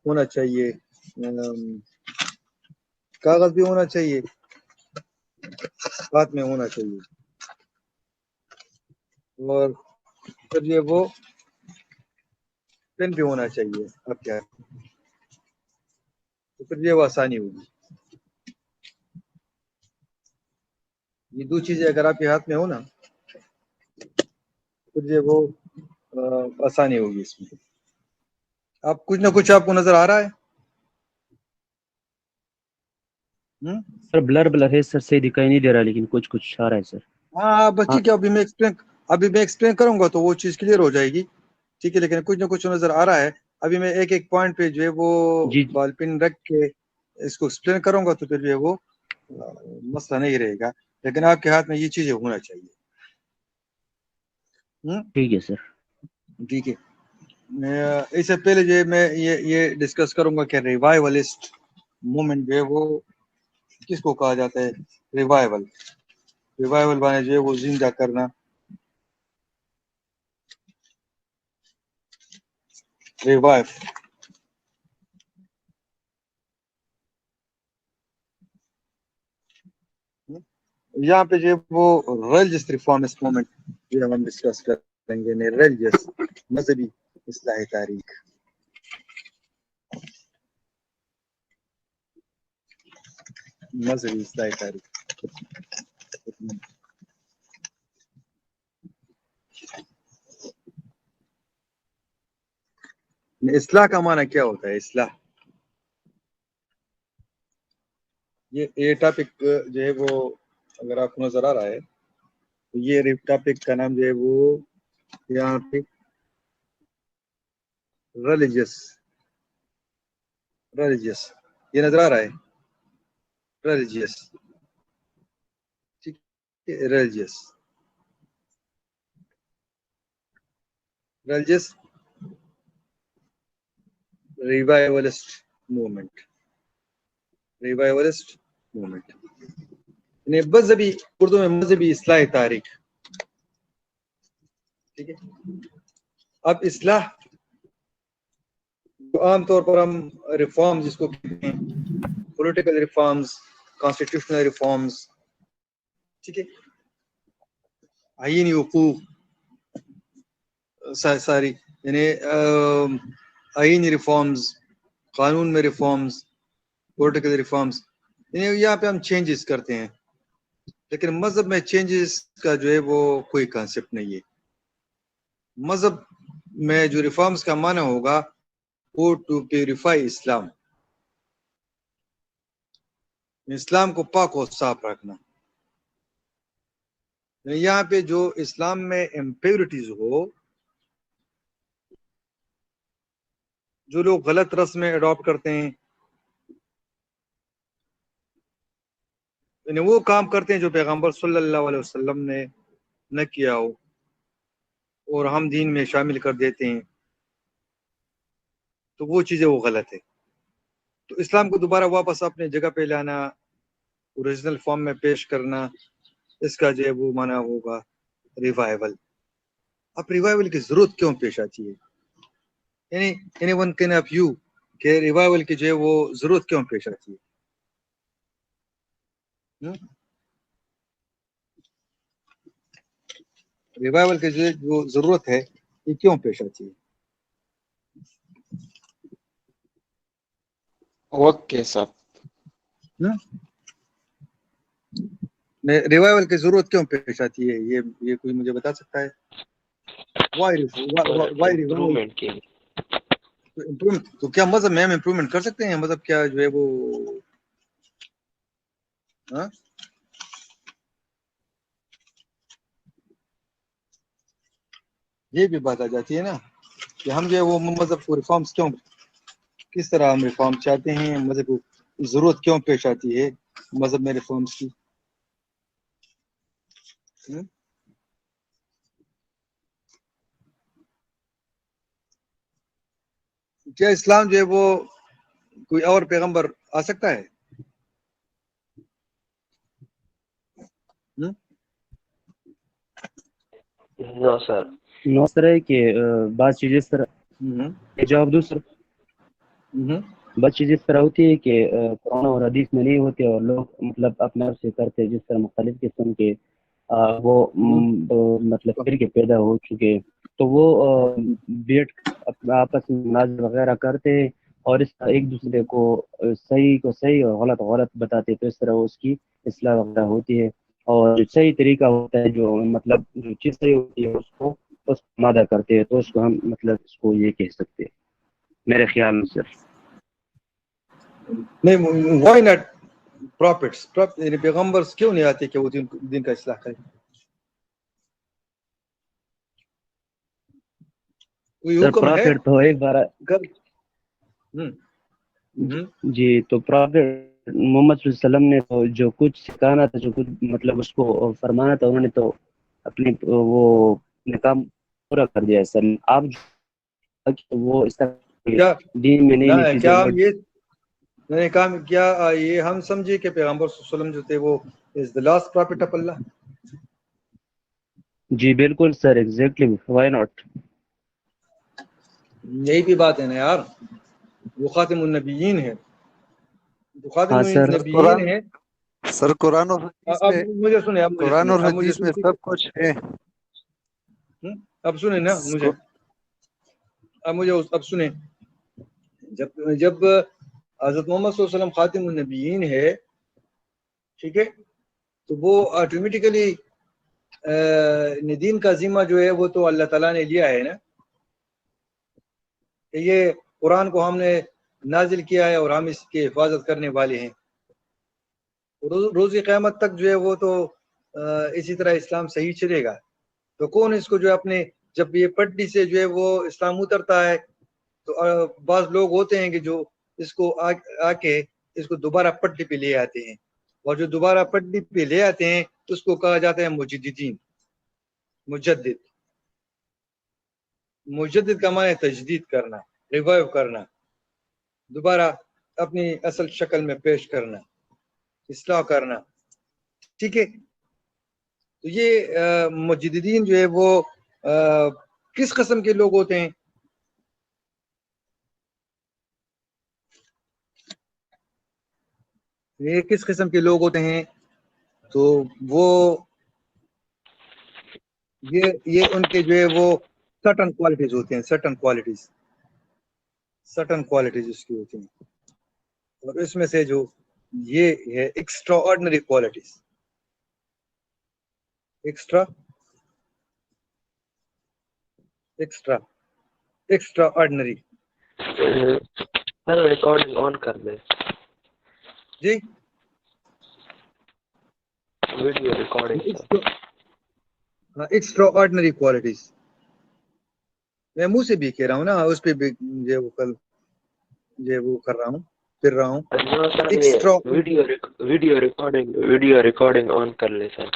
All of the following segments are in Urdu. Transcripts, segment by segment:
ہونا چاہیے، کاغذ بھی ہونا چاہیے، ہاتھ میں ہونا چاہیے، اور پھر یہ وہ پین بھی ہونا چاہیے آپ کے ہاتھ میں، تو پھر یہ وہ آسانی ہوگی. یہ دو چیزیں اگر آپ کے ہاتھ میں ہو نا، پھر یہ وہ آسانی ہوگی اس میں. آپ کچھ نہ کچھ آپ کو نظر آ رہا ہے؟ سر بلر ہے سر، صحیح دکھائی نہیں دے رہا، لیکن کچھ آ رہا ہے سر. ہاں بس ٹھیک ہے، ابھی میں ایکسپلین کروں گا تو وہ چیز کلیئر ہو جائے گی. ٹھیک ہے، لیکن کچھ نہ کچھ نظر آ رہا ہے. ابھی میں ایک ایک پوائنٹ پہ جو ہے وہ جی بال پن رکھ کے اس کو ایکسپلین کروں گا تو پھر جو ہے وہ مسئلہ نہیں رہے گا. لیکن آپ کے ہاتھ میں یہ چیزیں ہونا چاہیے. ٹھیک ہے سر. ٹھیک ہے، اس سے پہلے جو میں یہ ڈسکس کروں گا کہ ریوائولسٹ موومنٹ جو ہے وہ کس کو کہا جاتا ہے. ریوائول بانے جو ہے وہ زندہ کرنا. ریوائو یہاں پہ جو ہے وہ ریلیجس ریفارمسٹ موومنٹ جو ہم ڈسکس کریں گے. ریلیجس مذہبی اصلاح تاریخ. مذہبی اصلاح تاریخ اصلاح کا معنی کیا ہوتا ہے؟ اصلاح یہ ٹاپک جو ہے وہ اگر آپ کو نظر آ رہا ہے تو یہ ٹاپک کا نام جو ہے وہ یہاں پہ ریلیجس یہ نظر آ رہا ہے. ریلیجس ٹھیک ہے، ریلیجس ریوائولسٹ موومنٹ یعنی مذہبی، اردو میں مذہبی اصلاح تاریخ. ٹھیک ہے، اب اصلاح عام طور پر ہم ریفارم جس کو کہتے ہیں، پولیٹیکل ریفارمز، کانسٹیٹیوشنل ریفارمز، ٹھیک ہے، آئینی حقوق ساری، یعنی آئینی ریفارمز، قانون میں ریفارمز، پولیٹیکل ریفارمز، یعنی یہاں پہ ہم چینجز کرتے ہیں. لیکن مذہب میں چینجز کا جو ہے وہ کوئی کانسیپٹ نہیں ہے. مذہب میں جو ریفارمز کا معنی ہوگا وہ ٹو پیوریفائی اسلام کو پاک و صاف رکھنا. یہاں پہ جو اسلام میں امپیورٹیز ہو، جو لوگ غلط رسمیں اڈاپٹ کرتے ہیں، یعنی وہ کام کرتے ہیں جو پیغمبر صلی اللہ علیہ وسلم نے نہ کیا ہو اور ہم دین میں شامل کر دیتے ہیں، تو وہ چیزیں وہ غلط ہے. تو اسلام کو دوبارہ واپس اپنے جگہ پہ لانا، اوریجنل فارم میں پیش کرنا، اس کا جو ہے وہ معنی ہوگا ریوائول. اب ریوائول کی ضرورت کیوں پیش آتی ہے؟ Any one can of you کہ ریوائول کی جو ہے وہ ضرورت کیوں پیش آتی ہے؟ ریوائول کی جو ضرورت ہے یہ کیوں پیش آتی ہے؟ وقت کے ساتھ. ریوائول کی ضرورت کیوں پیش آتی ہے؟ یہ کوئی مجھے بتا سکتا ہے؟ Y revival? امپروومنٹ کے لیے. تو کیا مذہب میں ہم امپروومنٹ کر سکتے ہیں؟ مذہب کیا جو ہے وہ یہ بھی بات آ جاتی ہے نا کہ ہم جو ہے وہ مذہب کو ریفارمز کیوں، کس طرح ہم ریفارم چاہتے ہیں، مذہب کو ضرورت کیوں پیش آتی ہے مذہب میں ریفارمز کی. کیا اسلام جو ہے وہ کوئی اور پیغمبر آ سکتا ہے؟ نو سر. نو سر ہے کہ بعض چیزیں سر جواب دو سر. بس چیز اس طرح ہوتی ہے کہ قرآن اور حدیث میں نہیں ہوتے اور لوگ مطلب اپنے آپ سے کرتے، جس طرح مختلف قسم کے وہ مطلب فرقے پیدا ہو چکے، تو وہ بیٹھ اپنا آپس میں مناظر وغیرہ کرتے ہیں اور اس طرح ایک دوسرے کو صحیح کو صحیح اور غلط غلط بتاتے، تو اس طرح اس کی اصلاح وغیرہ ہوتی ہے، اور جو صحیح طریقہ ہوتا ہے، جو مطلب جو چیز صحیح ہوتی ہے اس کو مادہ کرتے ہیں، تو اس کو ہم مطلب اس کو یہ کہہ سکتے ہیں میرے خیال میں صرف. نہیں، وائی ناٹ پروفٹس، یعنی پیغمبر کیوں نہیں آتے کہ وہ دین کا اصلاح کریں؟ کوئی سر حکم ہے؟ پرافٹ تو ایک بار جی، تو پرافٹ محمد صلی اللہ علیہ وسلم نے تو جو کچھ سکھانا تھا، جو کچھ مطلب اس کو فرمانا تھا، انہوں نے تو اپنی وہ اپنے کام پورا کر دیا ہے سر. آپ وہ اس طرح دین میں نئی نئی چیزیں کیا ہم یہ میں نے کہا کیا یہ ہم سمجھے کہ پیغمبر صلی اللہ علیہ وسلم جو تھے وہ از the last prophet of اللہ؟ جی بالکل سر، ایگزیکٹلی، وائی ناٹ. یہی بھی بات ہے نا یار، وہ خاتم النبیین ہے، جو خاتم ہاں سر. النبیین ہے. سر قرآن اور حدیث اب میں مجھے سنیں، قرآن اور حدیث میں سب کچھ ہے. اب سنیں نا مجھے، اب سنیں. جب حضرت محمد صلی اللہ علیہ وسلم خاتم النبیین ہے، ٹھیک ہے، تو وہ آٹومیٹیکلی دین کا ذمہ جو ہے وہ تو اللہ تعالیٰ نے لیا ہے نا، کہ یہ قرآن کو ہم نے نازل کیا ہے اور ہم اس کی حفاظت کرنے والے ہیں. روز قیامت تک جو ہے وہ تو اسی طرح اسلام صحیح چلے گا. تو کون اس کو جو اپنے، جب یہ پٹی سے جو ہے وہ اسلام اترتا ہے تو بعض لوگ ہوتے ہیں کہ جو اس کو آ کے اس کو دوبارہ پٹی پہ لے آتے ہیں، اور جو دوبارہ پٹی پہ لے آتے ہیں اس کو کہا جاتا ہے مجددین. مجدد کا معنی تجدید کرنا، ریوائیو کرنا، دوبارہ اپنی اصل شکل میں پیش کرنا، اصلاح کرنا، ٹھیک ہے. تو یہ مجددین جو ہے وہ کس قسم کے لوگ ہوتے ہیں؟ یہ کس قسم کے لوگ ہوتے ہیں؟ تو وہ یہ ان کے جو ہے وہ سرٹن کوالٹیز ہوتے ہیں، سرٹن کوالٹیز اس کی ہوتی ہیں، اور اس میں سے جو یہ ہے extraordinary qualities, extraordinary. Sir recording on کر دیں، جی video recording. Extraordinary qualities میں منہ سے بھی کہہ رہا ہوں نا، اس پہ بھی جو وہ کل جو وہ کر رہا ہوں، پھر رہا ہوں. ویڈیو ریکارڈنگ آن کر لیں سر.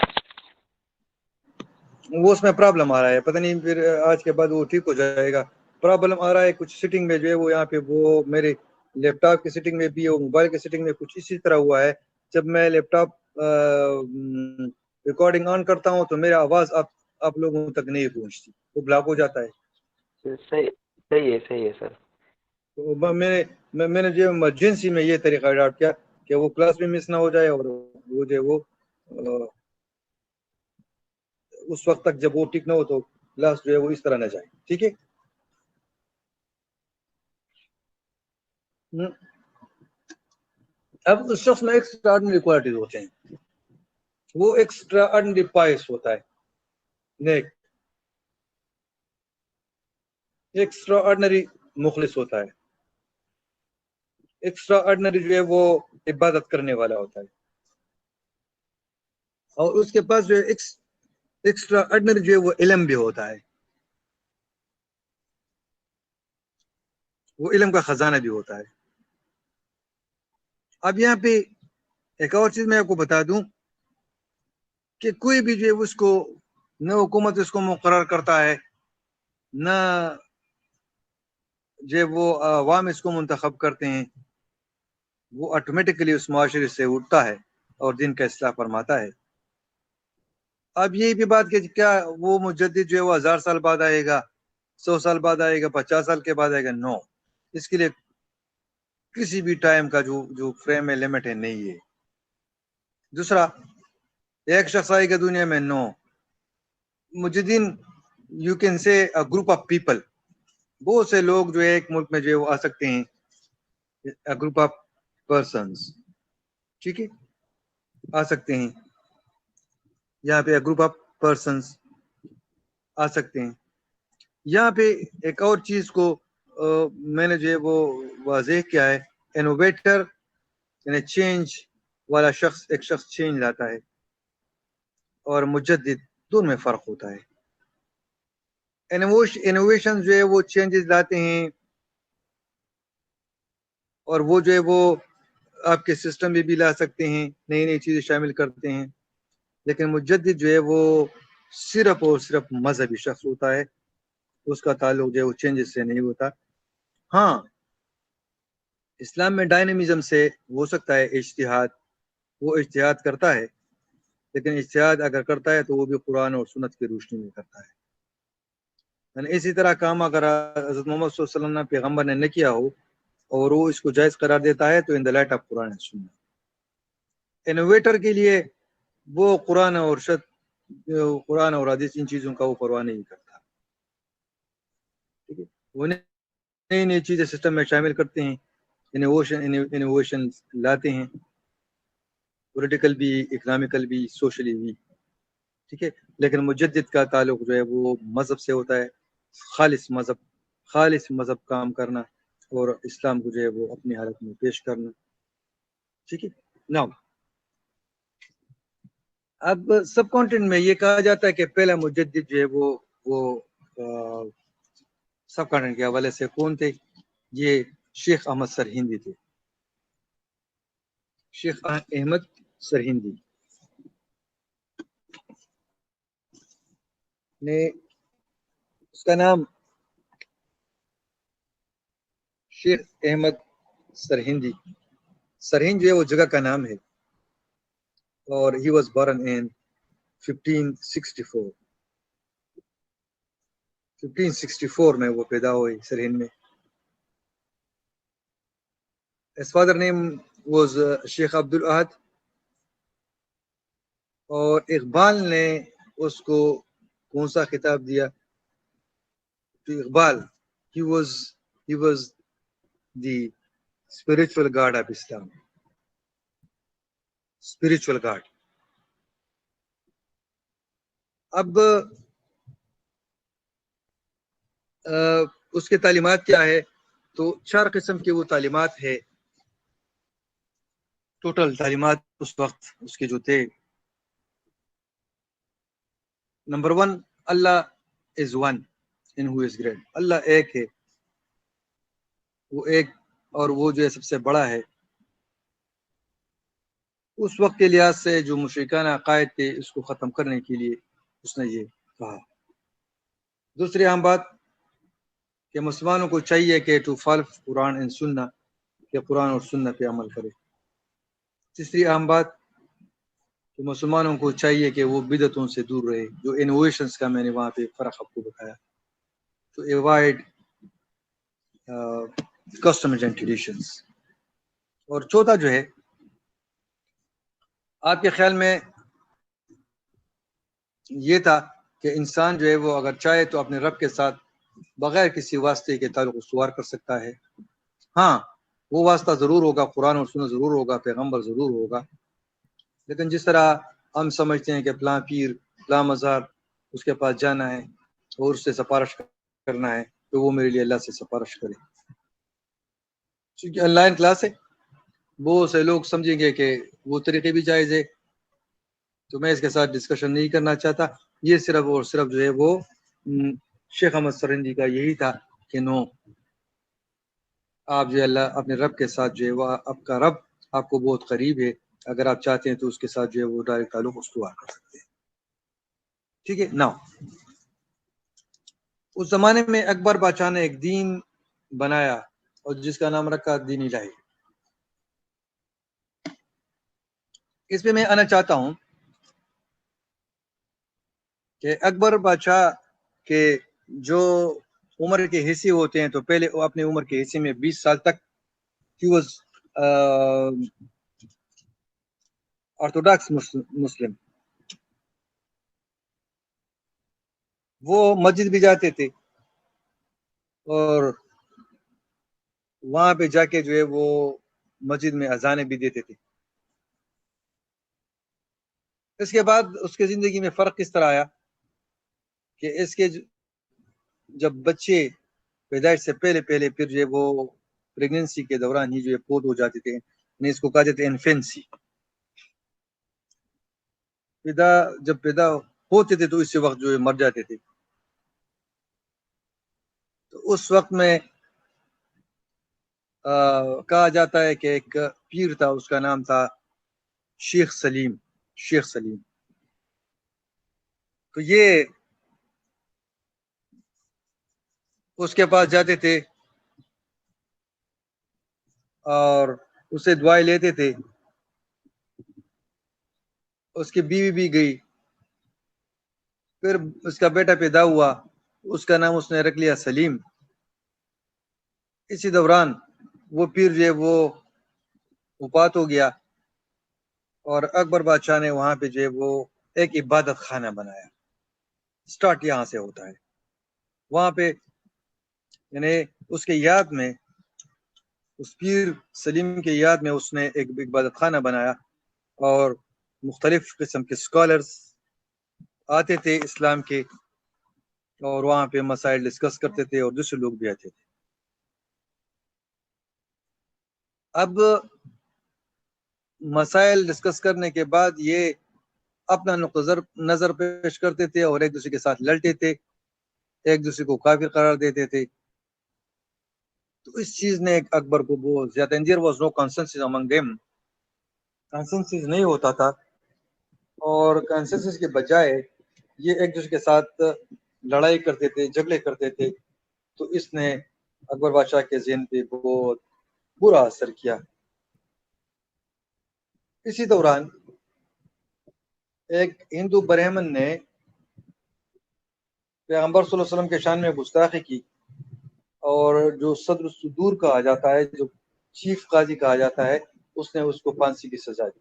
وہ اس میں پرابلم آ رہا ہے، پتہ نہیں پھر آج کے بعد وہ ٹھیک ہو جائے گا. پرابلم آ رہا ہے کچھ سیٹنگ میں جو ہے وہ یہاں پہ، وہ میرے لیپ ٹاپ کی سیٹنگ میں بھی اور موبائل کی سیٹنگ میں کچھ اسی طرح ہوا ہے. جب میں لیپ ٹاپ ریکارڈنگ آن کرتا ہوں تو میرا آواز آپ لوگوں تک نہیں پہنچتی، وہ بلاک ہو جاتا ہے. صحیح ہے سر. تو میں نے جو ایمرجنسی میں یہ طریقہ اڈاپٹ کیا کہ وہ کلاس بھی مس نہ ہو جائے، اور وہ جو وہ اس وقت تک جب وہ ٹھیک نہ ہو تو کلاس جو ہے وہ اس طرح نہ جائے. ٹھیک ہے. اب اس شخص میں ایکسٹرا آرڈنری کوالٹیز ہوتے ہیں. وہ ایکسٹرا آرڈنری پائس ہوتا ہے، نیک. ایکسٹرا آرڈنری مخلص ہوتا ہے. ایکسٹرا آرڈنری جو ہے وہ عبادت کرنے والا ہوتا ہے. اور اس کے پاس جو ہے ایکسٹرا آرڈنری جو ہے وہ علم بھی ہوتا ہے، وہ علم کا خزانہ بھی ہوتا ہے. اب یہاں پہ ایک اور چیز میں آپ کو بتا دوں کہ کوئی بھی جو ہے اس کو نہ حکومت اس کو مقرر کرتا ہے، نہ جو وہ عوام اس کو منتخب کرتے ہیں، وہ آٹومیٹکلی اس معاشرے سے اٹھتا ہے اور دین کا اصلاح فرماتا ہے. اب یہی بھی بات کہ کیا وہ مجدد جو ہے وہ 1000 سال بعد آئے گا، 100 سال بعد آئے گا، 50 سال کے بعد آئے گا؟ نو. اس کے لیے کسی بھی ٹائم کا جو فریم ہے لمٹ ہے نہیں ہے. دوسرا ایک شخص آئے گا دنیا میں نو مجدین you can say group of people بہت سے لوگ جو ایک ملک میں جو ہے وہ آ سکتے ہیں گروپ آف پرسنز ٹھیک ہے آ سکتے ہیں یہاں پہ گروپ آف پرسنز آ سکتے ہیں. یہاں پہ ایک اور چیز کو میں نے جو ہے وہ واضح کیا ہے انوویٹر یعنی چینج والا شخص ایک شخص چینج لاتا ہے اور مجدد دونوں میں فرق ہوتا ہے. انوویشن جو ہے وہ چینجز لاتے ہیں اور وہ جو ہے وہ آپ کے سسٹم میں بھی لا سکتے ہیں نئی نئی چیزیں شامل کرتے ہیں لیکن مجدد جو ہے وہ صرف اور صرف مذہبی شخص ہوتا ہے اس کا تعلق جو ہے وہ چینجز سے نہیں ہوتا. ہاں اسلام میں ڈائنامزم سے ہو سکتا ہے اجتہاد وہ اجتہاد کرتا ہے لیکن اجتہاد اگر کرتا ہے تو وہ بھی قرآن اور سنت کی روشنی میں کرتا ہے. یعنی اسی طرح کام اگر حضرت محمد صلی اللہ علیہ وسلم پیغمبر نے نہ کیا ہو اور وہ اس کو جائز قرار دیتا ہے تو ان دا لائٹ آف قرآن ہے سننا. انوویٹر کے لیے وہ قرآن اور حدیث ان چیزوں کا وہ پرواہ نہیں کرتا. ٹھیک ہے وہ نئی نئی چیزیں سسٹم میں شامل کرتے ہیں انوویشن لاتے ہیں پولیٹیکل بھی اکنامیکل بھی سوشلی بھی ٹھیک ہے لیکن مجدد کا تعلق جو ہے وہ مذہب سے ہوتا ہے خالص مذہب کام کرنا اور اسلام کو جو ہے وہ اپنی حالت میں پیش کرنا. ٹھیک ہے نا اب سب کانٹینٹ میں یہ کہا جاتا ہے کہ پہلا مجدد جو ہے وہ سب کانٹینٹ کے حوالے سے کون تھے یہ شیخ احمد سرہندی تھے. شیخ احمد سرہندی نے اس کا نام شیخ احمد سرہندی سرہند جو ہے وہ جگہ کا نام ہے اور he was born in 1564 میں وہ پیدا ہوئے سرہند میں. His father name was شیخ عبد الاحد اور اقبال نے اس کو کون سا خطاب دیا تو Iqbal he was the spiritual god of Islam spiritual god. اب اس کے تعلیمات کیا ہے تو 4 قسم کی وہ تعلیمات ہے ٹوٹل تعلیمات اس وقت اس کے جو تھے. نمبر 1 اللہ is one in who is great اللہ ایک ہے وہ ایک اور وہ جو ہے سب سے بڑا ہے. اس وقت کے لحاظ سے جو مشرکانہ عقائد تھے اس کو ختم کرنے کے لیے اس نے یہ کہا. دوسری اہم بات کہ مسلمانوں کو چاہیے کہ ٹو فالو قرآن اینڈ سننا کہ قرآن اور سنت پہ عمل کرے. تیسری اہم بات کہ مسلمانوں کو چاہیے کہ وہ بدعتوں سے دور رہے جو انوویشنز کا میں نے وہاں پہ فرق آپ کو بتایا تو ایوائڈ کسٹمز اینڈ ٹریڈیشنز. اور چوتھا جو ہے آپ کے خیال میں یہ تھا کہ انسان جو ہے وہ اگر چاہے تو اپنے رب کے ساتھ بغیر کسی واسطے کے تعلق استوار کر سکتا ہے. ہاں وہ واسطہ ضرور ہوگا قرآن اور سنت ضرور ہوگا پیغمبر ضرور ہوگا لیکن جس طرح ہم سمجھتے ہیں کہ فلاں پیر فلاں مزار اس کے پاس جانا ہے اور اس سے سفارش کرنا ہے تو وہ میرے لیے اللہ سے سفارش کرے. چونکہ آن لائن کلاس ہے بہت سے لوگ سمجھیں گے کہ وہ طریقے بھی جائز ہے تو میں اس کے ساتھ ڈسکشن نہیں کرنا چاہتا. یہ صرف اور صرف جو ہے وہ شیخ احمد سرہندی کا یہی تھا کہ نو آپ جو ہے اللہ اپنے رب کے ساتھ جو ہے وہ آپ کا رب آپ کو بہت قریب ہے اگر آپ چاہتے ہیں تو اس کے ساتھ جو ہے وہ ڈائریکٹ تعلق استوار کر سکتے ہیں. ٹھیک ہے نا اس زمانے میں اکبر بادشاہ نے ایک دین بنایا اور جس کا نام رکھا دین الہی. اس پہ میں آنا چاہتا ہوں کہ اکبر بادشاہ کے جو عمر کے حصے ہوتے ہیں تو پہلے وہ اپنے عمر کے حصے میں 20 سال تک he was orthodox Muslim. وہ مسجد بھی جاتے تھے اور وہاں پہ جا کے جو ہے وہ مسجد میں اذانیں بھی دیتے تھے. اس کے بعد اس کے زندگی میں فرق کس طرح آیا کہ اس کے جب بچے پیدائش سے پہلے پھر جو ہے وہ پریگننسی کے دوران ہی جو ہے فوت ہو جاتے تھے. اس کو کہتے تھے انفینسی. جب پیدا ہوتے تھے تو اسی وقت جو ہے مر جاتے تھے. تو اس وقت میں کہا جاتا ہے کہ ایک پیر تھا, اس کا نام تھا شیخ سلیم. تو یہ اس کے پاس جاتے تھے اور اسے دعائیں لیتے تھے. اس کی بیوی بھی گئی, پھر اس کا بیٹا پیدا ہوا, اس کا نام اس نے رکھ لیا سلیم. اسی دوران وہ پیر جو ہے وہ وفات ہو گیا اور اکبر بادشاہ نے وہاں پہ جو ہے وہ ایک عبادت خانہ بنایا. سٹارٹ یہاں سے ہوتا ہے. وہاں پہ یعنی اس کے یاد میں, اس پیر سلیم کے یاد میں اس نے ایک عبادت خانہ بنایا اور مختلف قسم کے اسکالرز آتے تھے اسلام کے اور وہاں پہ مسائل ڈسکس کرتے تھے اور دوسرے لوگ بھی آتے تھے. اب مسائل ڈسکس کرنے کے بعد یہ اپنا نظر پیش کرتے تھے اور ایک دوسرے کے ساتھ لڑتے تھے, ایک دوسرے کو کافر قرار دیتے تھے. تو اس چیز نے اکبر کو بہت زیادہ, there was no consensus among them, consensus نہیں ہوتا تھا, اور کنسنسس کے بجائے یہ ایک دوسرے کے ساتھ لڑائی کرتے تھے, جھگڑے کرتے تھے. تو اس نے اکبر بادشاہ کے ذہن پہ بہت برا اثر کیا. اسی دوران ایک ہندو برہمن نے پیغمبر صلی اللہ علیہ وسلم کے شان میں گستاخی کی اور جو صدر الصدور کہا جاتا ہے, جو چیف قاضی کہا جاتا ہے, اس نے اس کو پھانسی کی سزا دی.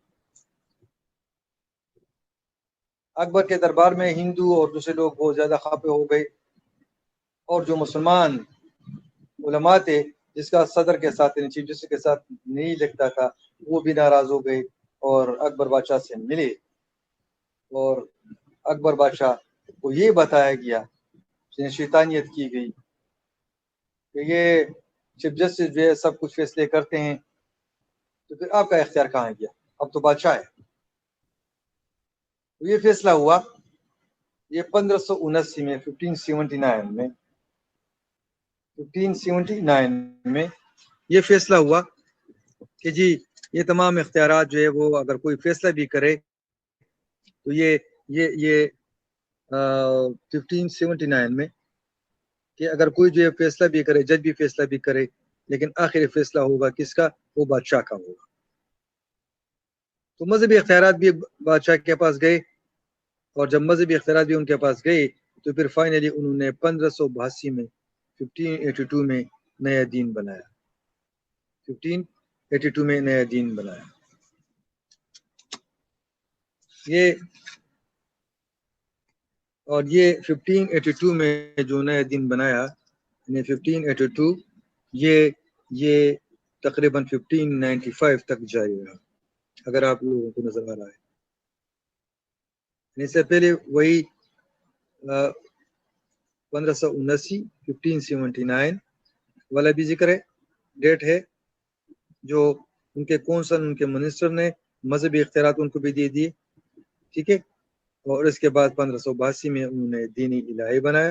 اکبر کے دربار میں ہندو اور دوسرے لوگ بہت زیادہ خفے ہو گئے اور جو مسلمان علماء تھے جس کا صدر کے ساتھ یعنی چیف جسٹس کے ساتھ نہیں لگتا تھا, وہ بھی ناراض ہو گئے اور اکبر بادشاہ سے ملے اور اکبر بادشاہ کو یہ بتایا گیا, شیطانیت کی گئی کہ یہ چیف جسٹس جو ہے سب کچھ فیصلے کرتے ہیں, تو پھر آپ کا اختیار کہاں گیا, اب تو بادشاہ ہے. یہ فیصلہ ہوا یہ 1579 میں 1579 میں یہ فیصلہ ہوا کہ جی یہ تمام اختیارات جو ہے وہ اگر کوئی فیصلہ بھی کرے تو یہ 1579 میں کہ اگر کوئی جو ہے فیصلہ بھی کرے, جج بھی فیصلہ بھی کرے, لیکن آخری فیصلہ ہوگا کس کا, وہ بادشاہ کا ہوگا. تو مذہبی اختیارات بھی بادشاہ کے پاس گئے اور جب مذہبی اختیارات بھی ان کے پاس گئے تو پھر فائنلی انہوں نے 1582 میں 1582 میں نیا دین بنایا. 1582 میں نیا دین بنایا. یہ 1582 میں جو نیا دین بنایا یعنی 1582 یہ تقریباً 1595 تک جاری رہا, اگر آپ لوگوں کو نظر آ رہا ہے. اس سے پہلے وہی 1579 والا بھی ذکر ہے, ڈیٹ ہے, جو ان کے کونسل, ان کے منسٹر نے مذہبی اختیارات ان کو بھی دے دیے, ٹھیک ہے. اور اس کے بعد 1582 میں انہوں نے دینی الہی بنایا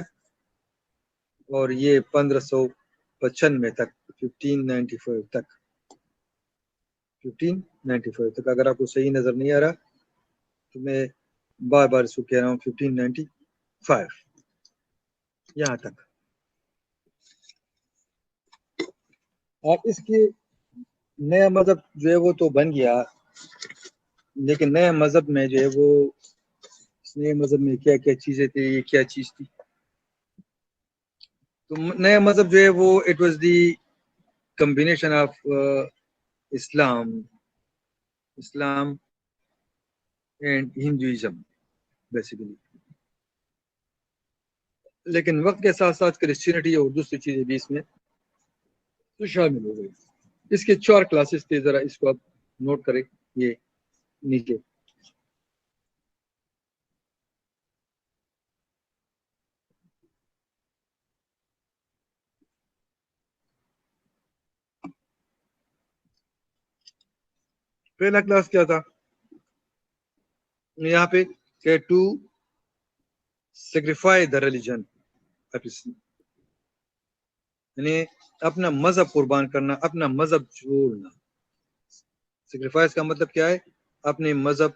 اور یہ 1595 تک 1595 تک اگر آپ کو صحیح نظر نہیں آ رہا تو میں بار بار اس کو کہہ رہا ہوں 1595 یہاں تک. اور اس کی نیا مذہب جو ہے وہ تو بن گیا, لیکن نیا مذہب میں جو ہے وہ اس نئے مذہب میں کیا کیا چیزیں تھیں, یہ کیا چیز تھی. تو نیا مذہب جو ہے وہ it was the combination of Islam and Hinduism basically. لیکن وقت کے ساتھ ساتھ کرسچینٹی اور دوسری چیزیں بھی اس میں تو شامل ہو گئی. اس کے 4 کلاسز تھے, ذرا اس کو آپ نوٹ کریں. یہ نیچے پہلا کلاس کیا تھا یہاں پہ کہ ٹو سیکریفائی دا ریلیجن, یعنی اپنا مذہب قربان کرنا, اپنا مذہب چھوڑنا. سیکریفائس کا مطلب کیا ہے؟ اپنے مذہب,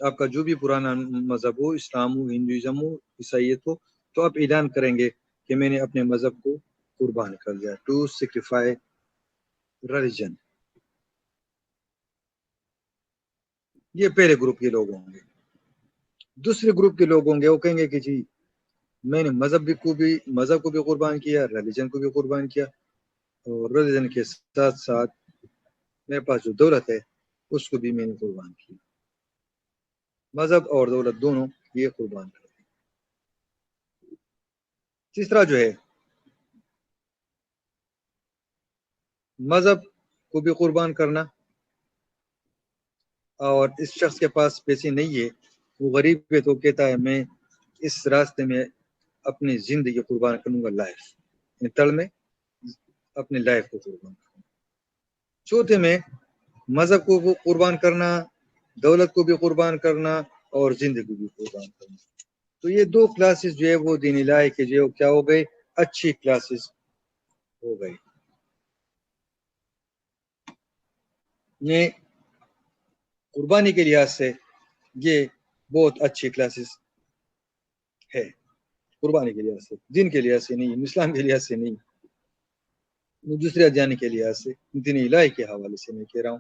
آپ کا جو بھی پرانا مذہب ہو, اسلام ہو, ہندوازم ہو, عیسائیت ہو, تو آپ اعلان کریں گے کہ میں نے اپنے مذہب کو قربان کر دیا. To sacrifice religion. یہ پہلے گروپ کے لوگ ہوں گے. دوسرے گروپ کے لوگ ہوں گے, وہ کہیں گے کہ جی میں نے مذہب کو بھی قربان کیا, ریلیجن کو بھی قربان کیا, اور ریلیجن کے ساتھ ساتھ میرے پاس جو دولت ہے اس کو بھی میں نے قربان کیا. مذہب اور دولت دونوں یہ قربان کر دی. تیسرا جو ہے مذہب کو بھی قربان کرنا, اور اس شخص کے پاس پیسے نہیں ہے, وہ غریب ہے, تو کہتا ہے میں اس راستے میں اپنی زندگی قربان کروں گا, لائف تڑ میں اپنی لائف کو قربان کروں گا. چوتھے میں مذہب کو قربان کرنا, دولت کو بھی قربان کرنا, اور زندگی کو بھی قربان کرنا. تو یہ 2 کلاسز جو ہے وہ دین الہی کے جو کیا ہو گئے, اچھی کلاسز ہو گئے. یہ قربانی کے لحاظ سے یہ بہت اچھی کلاسز ہے. قربانی کے لحاظ سے, دین کے لحاظ سے نہیں, اسلام کے لحاظ سے نہیں, دوسرے ادیان کے لحاظ سے, دین الہی کے حوالے سے میں کہہ رہا ہوں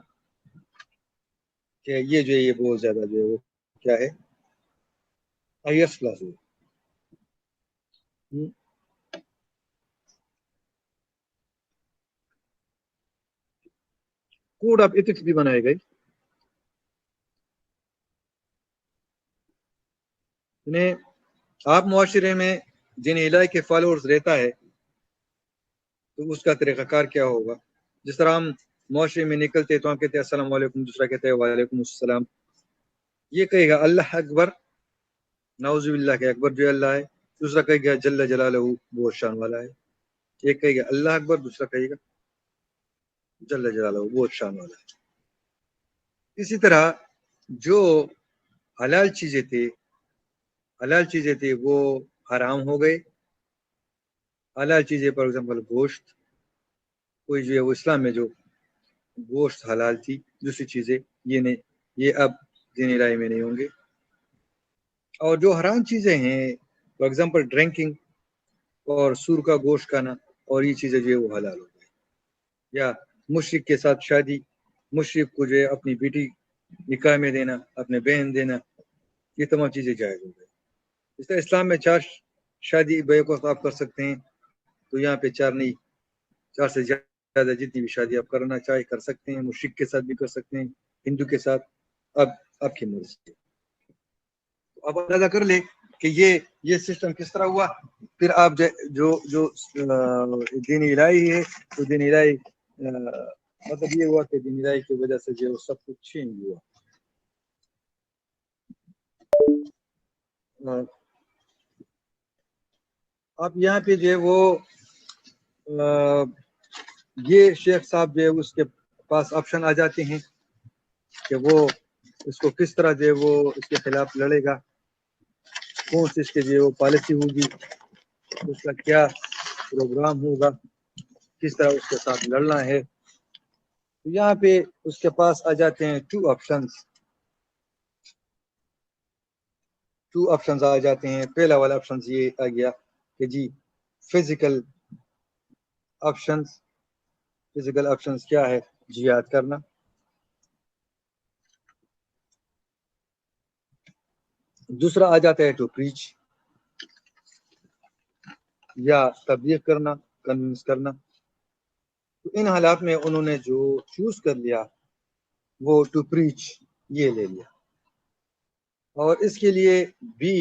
کہ یہ جو ہے یہ بہت زیادہ جو ہے وہ کیا ہے, ہائیسٹ کلاس ہے. کوڈ آف ایتھکس بھی بنائے گئے. آپ معاشرے میں دین الہی کے فالوورز رہتا ہے تو اس کا طریقہ کار کیا ہوگا. جس طرح ہم معاشرے میں نکلتے تو ہم کہتے ہیں السلام علیکم, دوسرا کہتے ہیں وعلیکم السلام. یہ کہے گا اللہ اکبر, نعوذ باللہ کہ اکبر جو اللہ ہے. دوسرا کہے گا جل جلالہ بہت شان والا ہے. ایک کہے گا اللہ اکبر, دوسرا کہے گا جل جلالہ بہت شان والا ہے. اسی طرح جو حلال چیزیں تھے وہ حرام ہو گئے. حلال چیزیں فار ایگزامپل گوشت, کوئی جو ہے وہ اسلام میں جو گوشت حلال تھی, دوسری چیزیں یہ اب دین الہی میں نہیں ہوں گے. اور جو حرام چیزیں ہیں فار ایگزامپل ڈرنکنگ اور سور کا گوشت کھانا, اور یہ چیزیں جو ہے وہ حلال ہو گئی. یا مشرک کے ساتھ شادی, مشرک کو جو ہے اپنی بیٹی نکاح میں دینا, اپنے بہن دینا, یہ تمام چیزیں جائز ہو گئی. اس طرح اسلام میں 4 شادی بیک وقت آپ کر سکتے ہیں, تو یہاں پہ 4 نہیں, 4 سے زیادہ جتنی بھی شادی آپ کرنا چاہے کر سکتے ہیں. مشرک کے ساتھ بھی کر سکتے ہیں, ہندو کے ساتھ, اب آپ کی مرضی. اب اندازہ کر لیں کہ یہ سسٹم کس طرح ہوا. پھر آپ جو دین الہی ہے, تو دین الہی مطلب یہ ہوا کہ دین الہی کی وجہ سے جو سب کچھ چینج ہوا. اب یہاں پہ جو ہے وہ یہ شیخ صاحب جو ہے اس کے پاس آپشن آ جاتے ہیں کہ وہ اس کو کس طرح جو ہے وہ اس کے خلاف لڑے گا, کون سی اس کے جو ہے وہ پالیسی ہوگی, اس کا کیا پروگرام ہوگا, کس طرح اس کے ساتھ لڑنا ہے. تو یہاں پہ اس کے پاس آ جاتے ہیں 2 آپشنز آ جاتے ہیں. پہلا والا آپشن یہ آ گیا کہ جی فزیکل آپشنز کیا ہے, جہاد کرنا. دوسرا آ جاتا ہے ٹو پریچ, یا تبلیغ کرنا, کنونس کرنا. تو ان حالات میں انہوں نے جو چوز کر لیا وہ ٹو پریچ یہ لے لیا، اور اس کے لیے بھی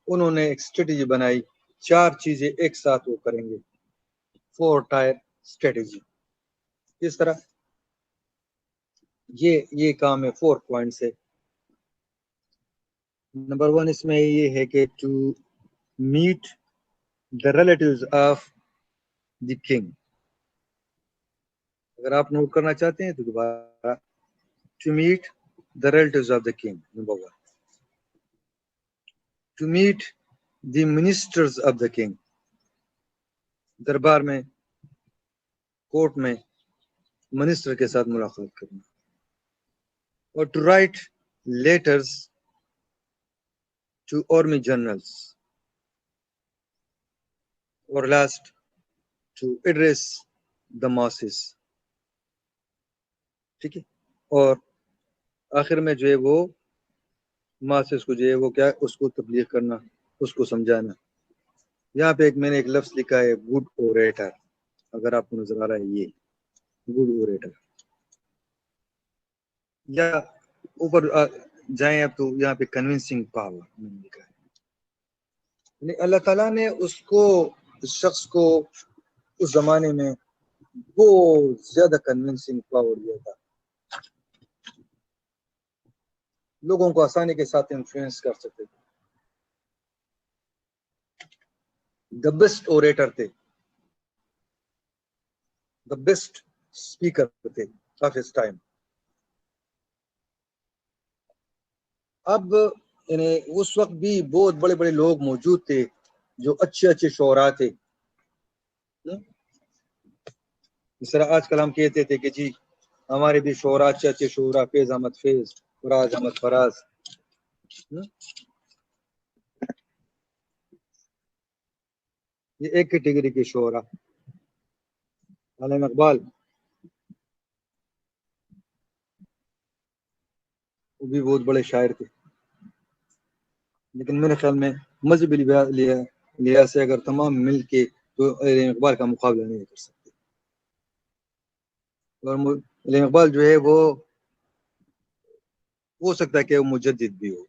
انہوں نے ایک اسٹریٹجی بنائی، 4 چیزیں ایک ساتھ وہ کریں گے، 4 ٹائر اسٹریٹجی۔ کس طرح؟ یہ کام ہے 4 پوائنٹس ہے۔ نمبر 1 اس میں یہ ہے کہ to meet the relatives of the king. اگر آپ نوٹ کرنا چاہتے ہیں تو دوبارہ، to meet the relatives of the king, number 1، to meet the ministers of the king, دربار میں، کورٹ میں منسٹر کے ساتھ ملاقات کرنا، اور to write letters to army generals, اور last to address the masses. ٹھیک ہے، اور آخر میں جو ہے وہ ماسز کو جو ہے وہ کیا، اس کو تبلیغ کرنا، اس کو سمجھانا۔ یہاں پہ میں نے ایک لفظ لکھا ہے گڈ اوریٹر، اگر آپ کو نظر آ رہا ہے یہ گڈ اوریٹر، یا اوپر جائیں اب تو یہاں پہ کنونسنگ پاور میں نے لکھا ہے، یعنی اللہ تعالیٰ نے اس شخص کو اس زمانے میں بہت زیادہ کنونسنگ پاور دیا تھا، لوگوں کو آسانی کے ساتھ انفلوئنس کر سکتے تھے، دا بیسٹ اوریٹر تھے، دا بیسٹ اسپیکر تھے آف ہز ٹائم۔ اب یعنی اس وقت بھی بہت بڑے بڑے لوگ موجود تھے جو اچھے شعراء تھے، جس طرح آج کل ہم کہتے تھے کہ جی ہمارے بھی شعراء اچھے شعراء، فیض احمد فیض، فراز احمد فراز، یہ ایک کیٹیگری کے شعراء۔ علامہ اقبال وہ بھی بہت بڑے شاعر تھے، لیکن میرے خیال میں مذہبی لحاظ سے اگر تمام مل کے تو علامہ اقبال کا مقابلہ نہیں کر سکتے، اور علامہ اقبال جو ہے وہ ہو سکتا ہے کہ وہ مجدد بھی ہو،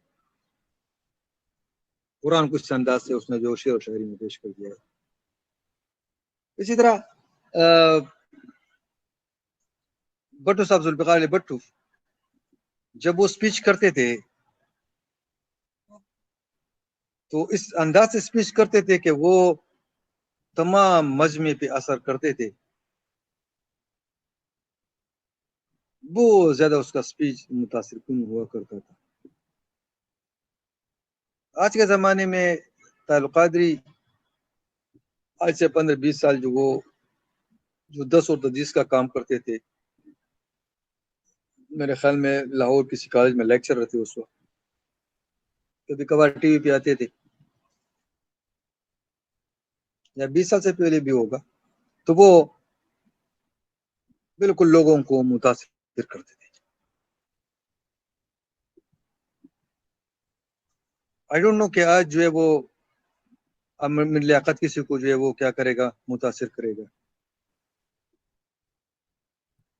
قرآن کچھ انداز سے اس نے جو شعر و شاعری میں پیش کر دیا ہے۔ اسی طرح بٹو صاحب ذوالفقار علی بٹو جب وہ اسپیچ کرتے تھے تو اس انداز سے اسپیچ کرتے تھے کہ وہ تمام مجمع پہ اثر کرتے تھے، بہت زیادہ اس کا اسپیچ متاثر کن ہوا کرتا تھا۔ آج کے زمانے میں طاہر القادری آج سے 15-20 سال جو 10 اور تدریس کا کام کرتے تھے، میرے خیال میں لاہور کسی کالج میں لیکچر رہتے اس وقت، کبھی کبھار ٹی وی پہ آتے تھے، یا 20 سال سے پہلے بھی ہوگا، تو وہ بالکل لوگوں کو متاثر کرتے تھے۔ آئی ڈونٹ نو کہ آج جو ہے وہ من لیاقت کسی کو جو ہے وہ کیا کرے گا، متاثر کرے گا،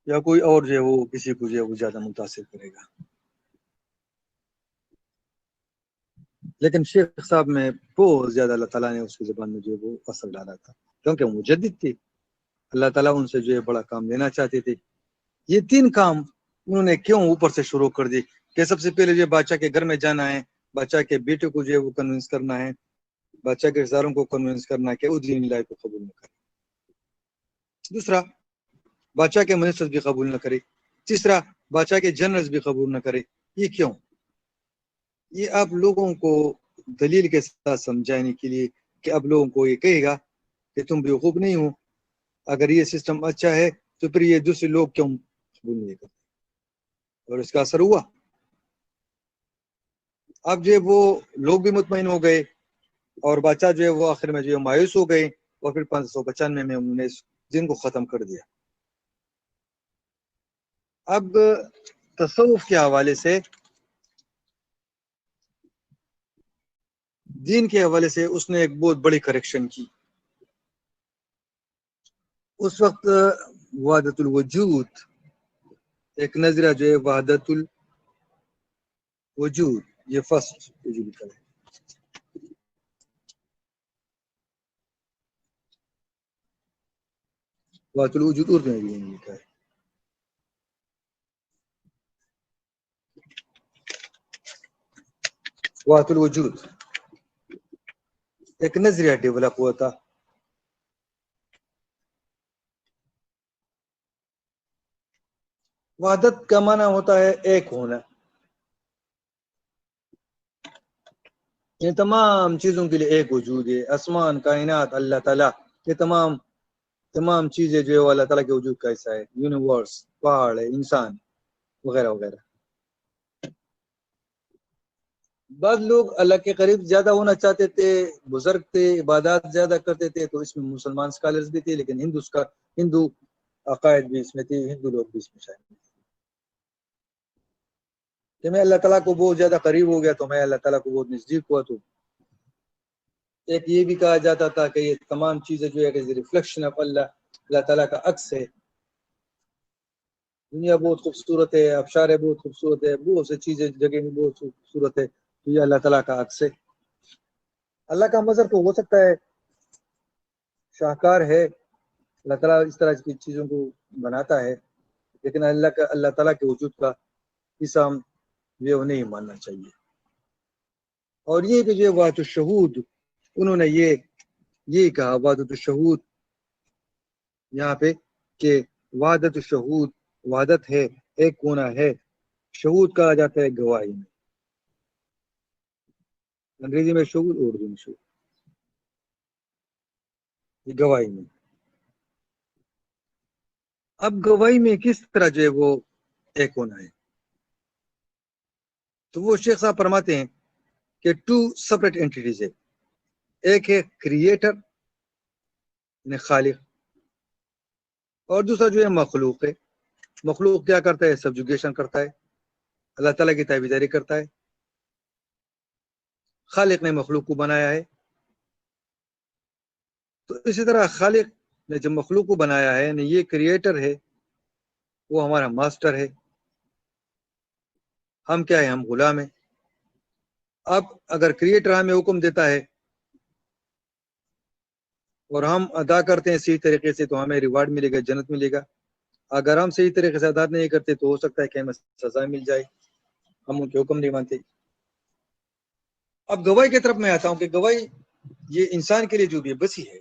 یا کوئی اور جو ہے وہ کسی کو جو ہے وہ زیادہ متاثر کرے گا۔ لیکن شیخ صاحب میں بہت زیادہ اللہ تعالیٰ نے اس کی زبان میں جو ہے وہ اثر ڈالا تھا، کیونکہ وہ مجدد تھی، اللہ تعالیٰ ان سے جو ہے بڑا کام لینا چاہتے تھے۔ یہ 3 کام انہوں نے کیوں اوپر سے شروع کر دی کہ سب سے پہلے جو بادشاہ کے گھر میں جانا ہے، بادشاہ کے بیٹے کو جو ہے وہ کنونس کرنا ہے، بادشاہ کے رشتہ داروں کو کنونس کرنا ہے کہ وہ دین الہی کو قبول نہ کرے، دوسرا بادشاہ کے منسٹر بھی قبول نہ کرے، تیسرا بادشاہ کے جنرلز بھی قبول نہ کرے۔ یہ کیوں؟ یہ آپ لوگوں کو دلیل کے ساتھ سمجھانے کے لیے کہ اب لوگوں کو یہ کہے گا کہ تم بیوقوف نہیں ہو، اگر یہ سسٹم اچھا ہے تو پھر یہ دوسرے لوگ کیوں قبول نہیں کرتے، اور اس کا اثر ہوا۔ اب جو وہ لوگ بھی مطمئن ہو گئے، اور بادشاہ جو ہے وہ آخر میں جو ہے مایوس ہو گئے، اور پھر 1595 میں انہوں نے اس دن کو ختم کر دیا۔ اب تصوف کے حوالے سے، دین کے حوالے سے اس نے ایک بہت بڑی کریکشن کی، اس وقت وحدت الوجود ایک نظریہ جو ہے وحدت الوجود یہ فرسٹ وجود کا ہے. وحدت الوجود اردو میں بھی لکھا ہے. وحدت الوجود ایک نظریہ ڈیولپ ہوا تھا. وحدت کا معنی ہوتا ہے ایک ہونا. یہ تمام چیزوں کے لیے ایک وجود ہے. آسمان، کائنات، اللہ تعالیٰ، یہ تمام چیزیں جو ہے وہ اللہ تعالیٰ کے وجود کا حصہ ہے. یونیورس، پہاڑ ہے، انسان وغیرہ وغیرہ. بعض لوگ اللہ کے قریب زیادہ ہونا چاہتے تھے، بزرگ تھے، عبادات زیادہ کرتے تھے، تو اس میں مسلمان اسکالرز بھی تھے، لیکن ہندو عقائد بھی اس میں تھے، ہندو لوگ بھی اس میں شامل تھے. کہ میں اللہ تعالیٰ کو بہت زیادہ قریب ہو گیا تو میں اللہ تعالیٰ کو بہت نزدیک ہوا. تو ایک یہ بھی کہا جاتا تھا کہ یہ تمام چیزیں جو ہے کہ ریفلیکشن آف اللہ تعالیٰ کا عکس ہے. دنیا بہت خوبصورت ہے، ابشاریں بہت خوبصورت ہے، بہت سی چیزیں جگہ میں بہت خوبصورت ہے، تو یہ اللہ تعالیٰ کا عکس ہے. اللہ کا مظہر تو ہو سکتا ہے، شاہکار ہے، اللہ تعالیٰ اس طرح کی چیزوں کو بناتا ہے، لیکن اللہ تعالیٰ کے وجود کا حصہ ہم یہ نہیں ماننا چاہیے. اور یہ کہ جو وحدت الشہود انہوں نے یہ کہا وحدت الشہود یہاں پہ کہ وحدت الشہود وحدت ہے، ایک کونا ہے. شہود کہا جاتا ہے گواہی میں، انگریزی میں شہود، اردو میں شہود، یہ گواہی میں. اب گواہی میں کس طرح جو ہے وہ ایک ہونا ہے؟ تو وہ شیخ صاحب فرماتے ہیں کہ 2 سپریٹ اینٹیٹیز ہے. ایک ہے کریٹر یعنی خالق، اور دوسرا جو ہے مخلوق ہے. مخلوق کیا کرتا ہے؟ سبجوگیشن کرتا ہے، اللہ تعالیٰ کی تابعداری کرتا ہے. خالق نے مخلوق کو بنایا ہے. تو اسی طرح خالق نے جب مخلوق کو بنایا ہے، یعنی یہ کریٹر ہے، وہ ہمارا ماسٹر ہے. ہم کیا ہے؟ ہم غلام ہیں. اب اگر کریٹر ہمیں حکم دیتا ہے اور ہم ادا کرتے ہیں صحیح طریقے سے تو ہمیں ریوارڈ ملے گا، جنت ملے گا. اگر ہم صحیح طریقے سے ادا نہیں کرتے تو ہو سکتا ہے کہ ہمیں سزا مل جائے، ہم ان کے حکم نہیں مانتے. اب گواہی کی طرف میں آتا ہوں کہ گواہی یہ انسان کے لیے جو بھی بسی ہے،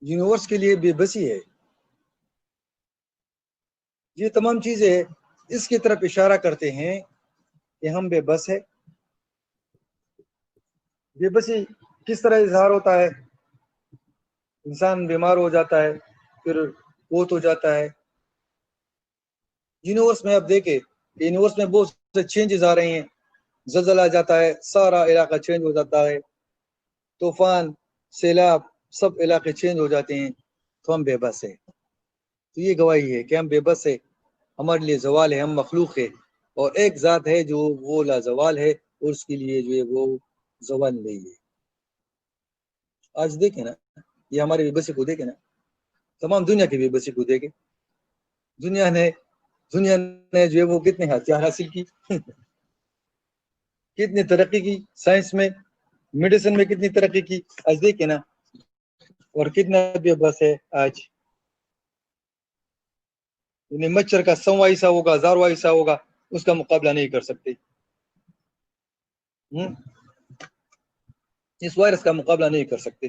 یونیورس کے لیے بے بسی ہے. یہ تمام چیزیں اس کی طرف اشارہ کرتے ہیں کہ ہم بے بس ہے. بے بسی کس طرح اظہار ہوتا ہے؟ انسان بیمار ہو جاتا ہے، پھر فوت ہو جاتا ہے. یونیورس میں آپ دیکھیں، یونیورس میں بہت سے چینجز آ رہے ہیں. زلزلہ آ جاتا ہے، سارا علاقہ چینج ہو جاتا ہے، طوفان، سیلاب، سب علاقے چینج ہو جاتے ہیں. تو ہم بے بس ہے. تو یہ گواہی ہے کہ ہم بے بس ہے، ہمارے لیے زوال ہے، ہم مخلوق ہے. اور ایک ذات ہے جو وہ لازوال ہے، اور اس کے لیے جو ہے وہ زوال نہیں ہے. آج دیکھیں نا، یہ ہماری بے بسی کو دیکھیں نا، تمام دنیا کی بے بسی کو دیکھیں. دنیا نے جو ہے وہ کتنے ہتھیار حاصل کی، کتنی ترقی کی، سائنس میں، میڈیسن میں کتنی ترقی کی. آج دیکھیں نا، اور کتنا بے بس ہے آج. یعنی مچھر کا 100واں حصہ ہوگا، 1000واں حصہ ہوگا، اس کا مقابلہ نہیں کر سکتے. اس وائرس کا مقابلہ نہیں کر سکتے.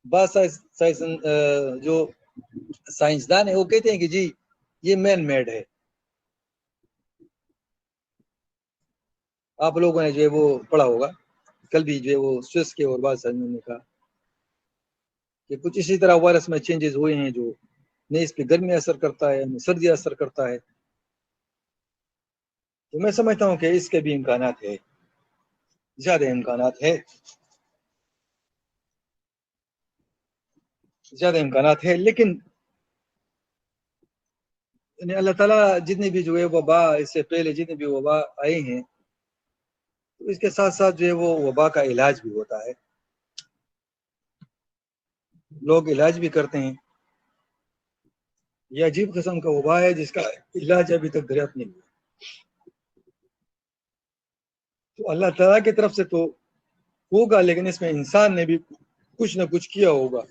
بعض جو سائنسدان ہے وہ کہتے ہیں کہ جی یہ مین میڈ ہے. آپ لوگوں نے جو ہے وہ پڑھا ہوگا، کل بھی جو ہے وہ سوئس کے اور بعض نے کہا کہ کچھ اسی طرح وائرس میں چینجز ہوئے ہیں جو نہ اس پہ گرمی اثر کرتا ہے نہ سردی اثر کرتا ہے. تو میں سمجھتا ہوں کہ اس کے بھی امکانات ہے، زیادہ امکانات ہے. لیکن یعنی اللہ تعالیٰ جتنی بھی جو ہے وبا اس سے پہلے جتنی بھی وبا آئے ہیں، تو اس کے ساتھ ساتھ جو ہے وہ وبا کا علاج بھی ہوتا ہے. لوگ علاج بھی کرتے ہیں. یہ عجیب قسم کا وبا ہے جس کا علاج ابھی تک دریافت نہیں ہوا. تو اللہ تعالیٰ کی طرف سے تو ہوگا، لیکن اس میں انسان نے بھی کچھ نہ کچھ کیا ہوگا.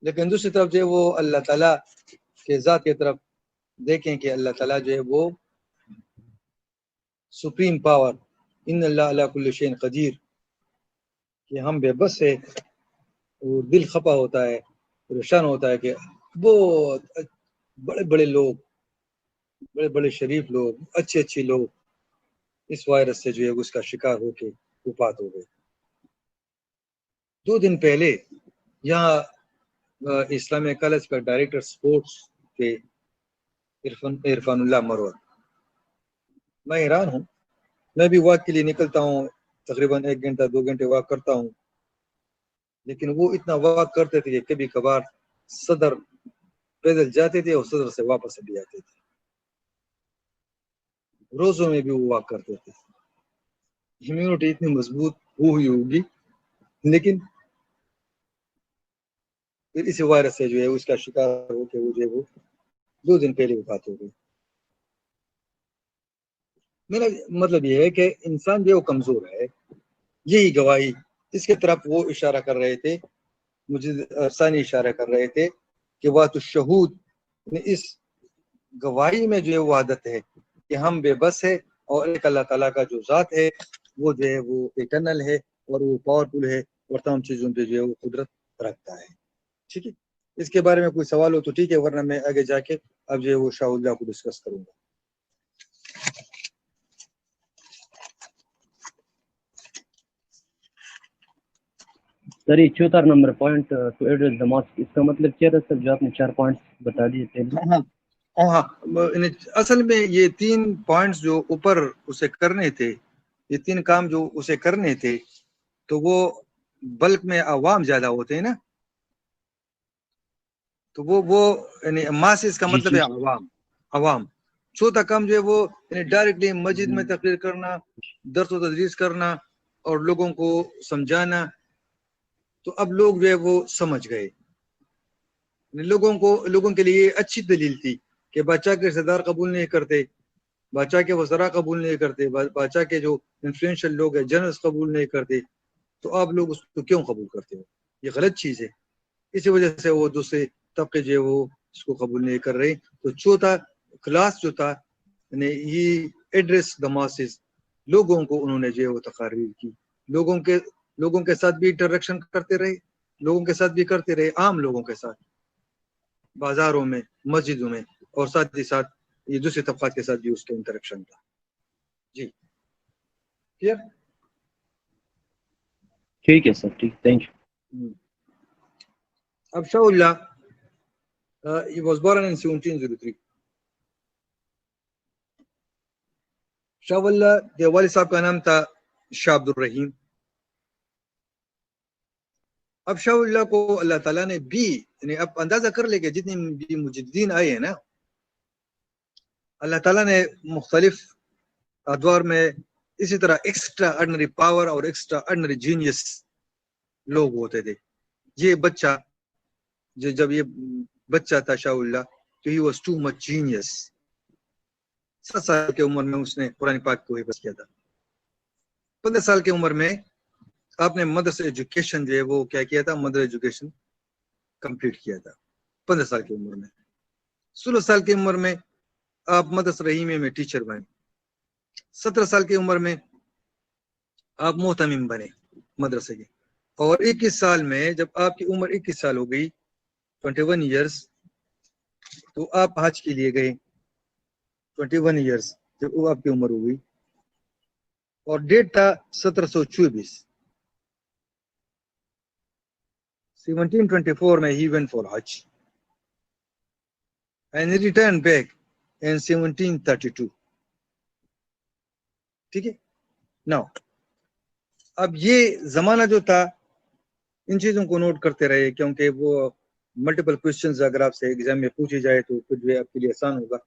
لیکن دوسری طرف جو ہے وہ اللہ تعالیٰ کے ذات کی طرف دیکھیں کہ اللہ تعالیٰ جو ہے وہ سپریم پاور، ان اللہ علی کل شیء قدیر، کہ ہم بے بس ہے اور دل خفا ہوتا ہے، پریشان ہوتا ہے کہ بہت بڑے بڑے لوگ، بڑے بڑے شریف لوگ، اچھے اچھے لوگ اس وائرس سے جو ہے اس کا شکار ہو کے وفات ہو گئے. 2 دن پہلے یہاں اسلامیہ کالج کا ڈائریکٹر سپورٹس کے عرفان اللہ مروت، میں حیران ہوں. میں بھی واک کے لیے نکلتا ہوں، تقریباً 1 گھنٹہ 2 گھنٹے واک کرتا ہوں، لیکن وہ اتنا واک کرتے تھے کہ کبھی کبھار صدر پیدل جاتے تھے اور صدر سے واپس بھی آتے تھے. روزوں میں بھی وہ واک کرتے تھے. امیونٹی اتنی مضبوط ہوئی ہوگی، لیکن پھر اسی وائرس سے جو ہے اس کا شکار ہو کے وہ جو ہے وہ 2 دن پہلے وفات ہو گئی. میرا مطلب یہ ہے کہ انسان جو کمزور ہے، یہی گواہی اس کے طرف وہ اشارہ کر رہے تھے، مجھے ثانی اشارہ کر رہے تھے کہ وات الشہود، اس گواہی میں جو ہے وہ عادت ہے کہ ہم بے بس ہے، اور ایک اللہ تعالیٰ کا جو ذات ہے وہ جو ہے وہ ایٹرنل ہے اور وہ پاورفل ہے اور تمام چیزوں پہ جو ہے وہ قدرت رکھتا ہے. ٹھیک ہے، اس کے بارے میں کوئی سوال ہو تو ٹھیک ہے، ورنہ میں آگے جا کے اب جو ہے وہ شاہ اللہ کو ڈسکس کروں گا. سر یہ 74 number point to address the masses, اس کا مطلب کیا تھا سر جو آپ نے 4 پوائنٹس بتا دیے تھے؟ ہاں، اصل میں یہ 3 پوائنٹس جو اوپر اسے کرنے تھے، یہ 3 کام جو اسے کرنے تھے، تو وہ بلک میں عوام زیادہ ہوتے ہیں نا، تو وہ یعنی ماسز کا مطلب ہے عوام. چوتھا کام جو ہے وہ یعنی ڈائریکٹلی مسجد میں تقریر کرنا، درس و تدریس کرنا اور لوگوں کو سمجھانا. تو اب لوگ جو ہے وہ سمجھ گئے. لوگوں کے لیے اچھی دلیل تھی کہ بادشاہ کے رشتہ دار قبول نہیں کرتے، بادشاہ کے وزراء قبول نہیں کرتے، بادشاہ کے جو انفلوئنشل لوگ ہیں جنرلز قبول نہیں کرتے، تو آپ لوگ اس کو کیوں قبول کرتے ہو؟ یہ غلط چیز ہے. اسی وجہ سے وہ دوسرے طبقے جو ہے وہ اس کو قبول نہیں کر رہے. تو چوتھا کلاس جو تھا یعنی یہ ایڈریس دا ماسز، لوگوں کو انہوں نے جو ہے وہ تقاریر کی، لوگوں کے ساتھ بھی انٹریکشن کرتے رہے، لوگوں کے ساتھ بھی کرتے رہے، عام لوگوں کے ساتھ، بازاروں میں، مسجدوں میں، اور ساتھ ہی ساتھ یہ دوسرے طبقات کے ساتھ بھی اس کا انٹریکشن تھا. جی کلیئر؟ ٹھیک ہے سر، ٹھیک، تھینک یو. اب شاہ اللہ he was born in 1703. شاہ اللہ کے والد صاحب کا نام تھا شاہ عبد الرحیم. اب شاہ اللہ کو اللہ تعالیٰ نے بھی یعنی اب اندازہ کر لے کہ جتنے بھی مجددین آئے ہیں نا، اللہ تعالیٰ نے مختلف ادوار میں اسی طرح ایکسٹرا آرڈنری پاور اور ایکسٹرا آرڈنری جینیس لوگ ہوتے تھے. یہ بچہ جب یہ بچہ تھا شاہ اللہ، تو he was too much genius. 7 سال کی عمر میں اس نے قرآن پاک کو حفظ کیا تھا. 15 سال کی عمر میں آپ نے مدرسہ ایجوکیشن جو ہے وہ کیا کیا تھا، مدر ایجوکیشن کمپلیٹ کیا تھا 15 سال کی عمر میں. 16 سال کی عمر میں آپ مدرسہ رحیمیہ میں ٹیچر بنے. 17 سال کی عمر میں آپ محتمم بنے مدرسے کے. اور 21 سال میں جب آپ کی عمر 21 سال ہو گئی، 21 ایئرس، تو آپ حج کے لیے گئے. 21 ایئرس جب وہ آپ کی عمر ہو گئی، اور ڈیٹ تھا 1724. 1724 میں he went for Hajj and he returned back in 1732. ٹھیک ہے نا. اب یہ زمانہ جو تھا، ان چیزوں کو نوٹ کرتے رہے، کیونکہ وہ ملٹیپل کوشچنز اگر آپ سے ایگزام میں پوچھی جائے تو پھر جو ہے آپ کے لیے آسان ہوگا.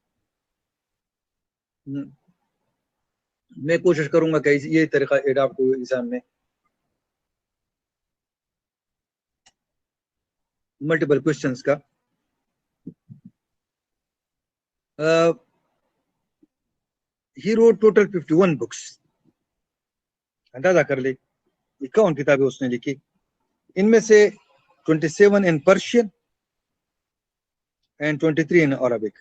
میں کوشش کروں گا کہ یہ طریقہ ایڈاپٹ ہو ایگزام میں. ملٹیپل کوشچنس کا. He wrote total 51 books. اندازہ کر لے 51 کتابیں اس نے لکھی. ان میں سے 27 in Persian and 23 in Arabic.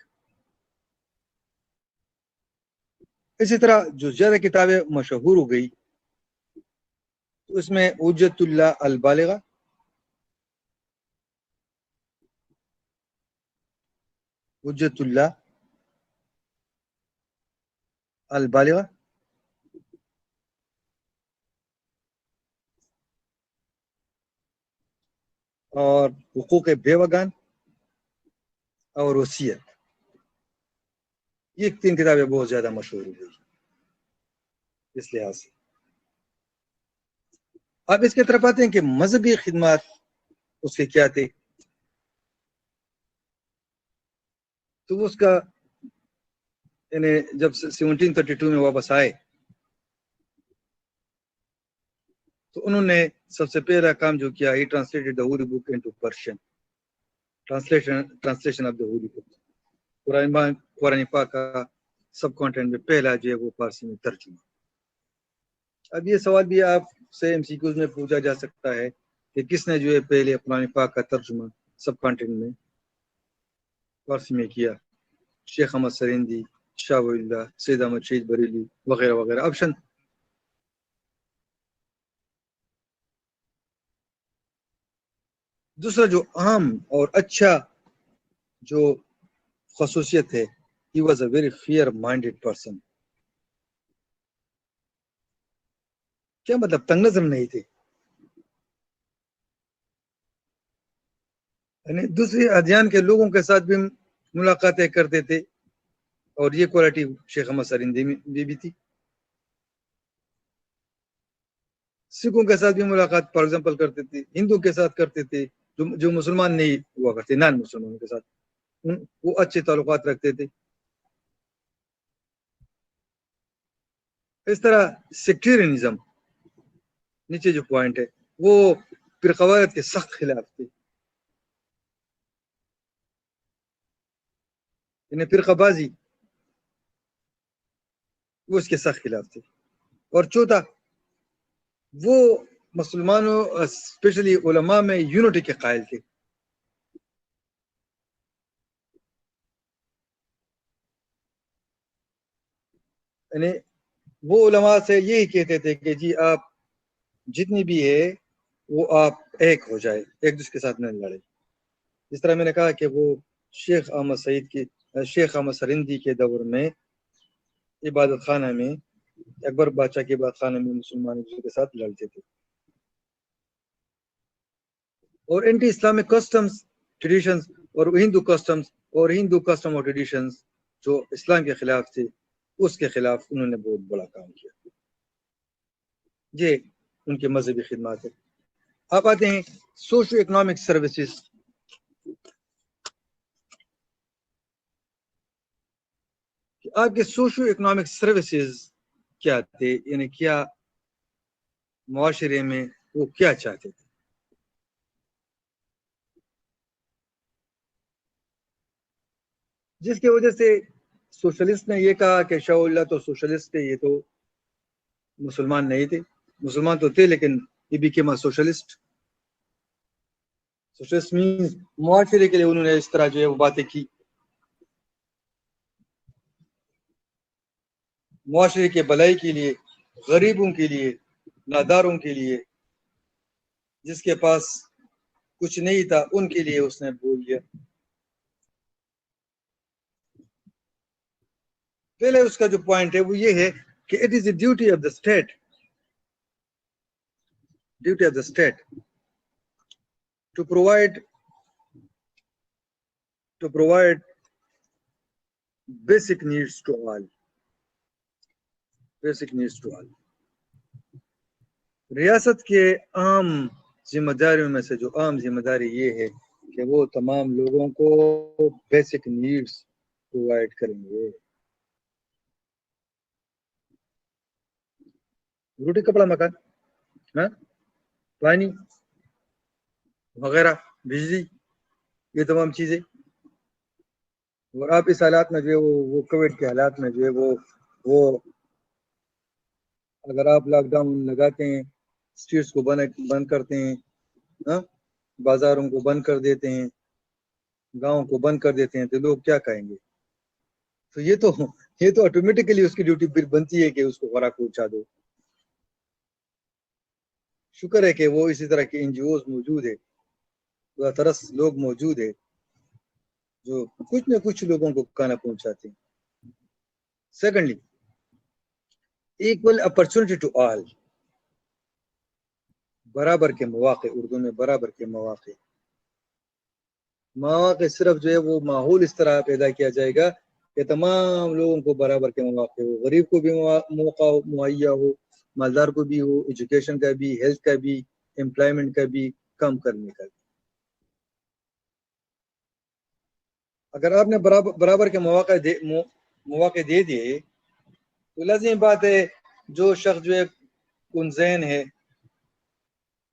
اسی طرح جو زیادہ کتابیں مشہور ہو گئی تو اس میں حجت اللہ البالغہ، حجت اللہ البالغہ، اور حقوق بیوگان اور وصیت. یہ 3 کتابیں بہت زیادہ مشہور ہو گئی اس لحاظ سے. اب اس کی طرف آتے ہیں کہ مذہبی خدمات اس کے کیا تھے. تو اس کا یعنی جب 1732 میں واپس آئے تو انہوں نے سب سے پہلا کام جو کیا، he translated the holy book into Persian. Translation of the holy book. قرآن پاک کا سب کانٹینٹ میں پہلا جو ہے وہ فارسی میں ترجمہ. اب یہ سوال بھی آپ سے ایم سی کیوز میں پوچھا جا سکتا ہے کہ کس نے جو ہے پہلے قرآن پاک کا ترجمہ سب کانٹینٹ میں فارسی میں کیا؟ شیخ احمد سریندی، شاہ ولی اللہ، سید احمد شہید بریلی وغیرہ وغیرہ. آپشن دوسرا جو اہم اور اچھا جو خصوصیت ہے، he was a very fair minded person. کیا مطلب؟ تنگ نظر نہیں تھے. یعنی دوسرے ادیان کے لوگوں کے ساتھ بھی ملاقاتیں کرتے تھے، اور یہ کوالٹی شیخ احمد سریندی میں بھی تھی. سکھوں کے ساتھ بھی ملاقات فار ایگزامپل کرتے تھے، ہندو کے ساتھ کرتے تھے، جو مسلمان نہیں ہوا کرتے، نان مسلمانوں کے ساتھ وہ اچھے تعلقات رکھتے تھے. اس طرح سیکٹیرینزم نیچے جو پوائنٹ ہے وہ فرقواریت کے سخت خلاف تھے. یعنی فرقہ بازی وہ اس کے سخت خلاف تھے. اور چوتھا وہ مسلمانوں اسپیشلی علماء میں یونٹی کے قائل تھے. یعنی وہ علماء سے یہی کہتے تھے کہ جی آپ جتنی بھی ہے وہ آپ ایک ہو جائے، ایک دوسرے کے ساتھ نہ لڑے. جس طرح میں نے کہا کہ وہ شیخ احمد سریندی کے دور میں عبادت خانہ میں، اکبر بادشاہ کے عبادت خانہ میں مسلمان ایک دوسرے کے ساتھ لڑتے تھے. اور اینٹی اسلامک کسٹمز ٹریڈیشنز اور ہندو کسٹم اور ٹریڈیشنز جو اسلام کے خلاف تھے، اس کے خلاف انہوں نے بہت بڑا کام کیا. یہ ان کے مذہبی خدمات ہے. آپ آتے ہیں سوشو اکنامک سروسز. آپ کے سوشو اکنامک سروسز کیا تھے؟ یعنی کیا معاشرے میں وہ کیا چاہتے تھے؟ جس کی وجہ سے سوشلسٹ نے یہ کہا کہ شاہ اللہ تو سوشلسٹ تھے، یہ تو مسلمان نہیں تھے. مسلمان تو تھے لیکن یہ بیکیم سوشلسٹ. سوشلسٹ مینز معاشرے کے لیے انہوں نے اس طرح جو ہے وہ باتیں کی، معاشرے کے بھلائی کے لیے، غریبوں کے لیے، ناداروں کے لیے، جس کے پاس کچھ نہیں تھا ان کے لیے اس نے بول دیا. پہلے اس کا جو پوائنٹ ہے وہ یہ ہے کہ it is a duty of the state to provide basic needs to all. ریاست کے عام ذمہ داریوں میں سے جو عام ذمہ داری یہ ہے کہ وہ تمام لوگوں کو بیسک نیڈس پرووائڈ کریں گے. روٹی کپڑا مکان، پانی وغیرہ، بجلی، یہ تمام چیزیں. اور آپ اس حالات میں جو ہے وہ کووڈ کے حالات میں جو ہے وہ اگر آپ لاک ڈاؤن لگاتے ہیں، اسٹریٹس کو بند کرتے ہیں، بازاروں کو بند کر دیتے ہیں، گاؤں کو بند کر دیتے ہیں، تو لوگ کیا کہیں گے؟ تو یہ تو آٹومیٹکلی اس کی ڈیوٹی پھر بنتی ہے کہ اس کو خوراک پہنچا دو. شکر ہے کہ وہ اسی طرح کے NGOs موجود ہے، طرح لوگ موجود ہے جو کچھ نہ کچھ لوگوں کو کھانا پہنچاتے ہیں. Secondly, equal opportunity to all, برابر کے مواقع. اردو میں برابر کے مواقع صرف جو ہے وہ ماحول اس طرح پیدا کیا جائے گا کہ تمام لوگوں کو برابر کے مواقع ہو، غریب کو بھی موقع مہیا ہو، مالدار کو بھی ہو، ایجوکیشن کا بھی، ہیلتھ کا بھی، امپلائمنٹ کا بھی، کم کرنے کا بھی. اگر آپ نے برابر کے مواقع دے دیے تو لازم بات ہے جو شخص جو ہے کن ذہن ہے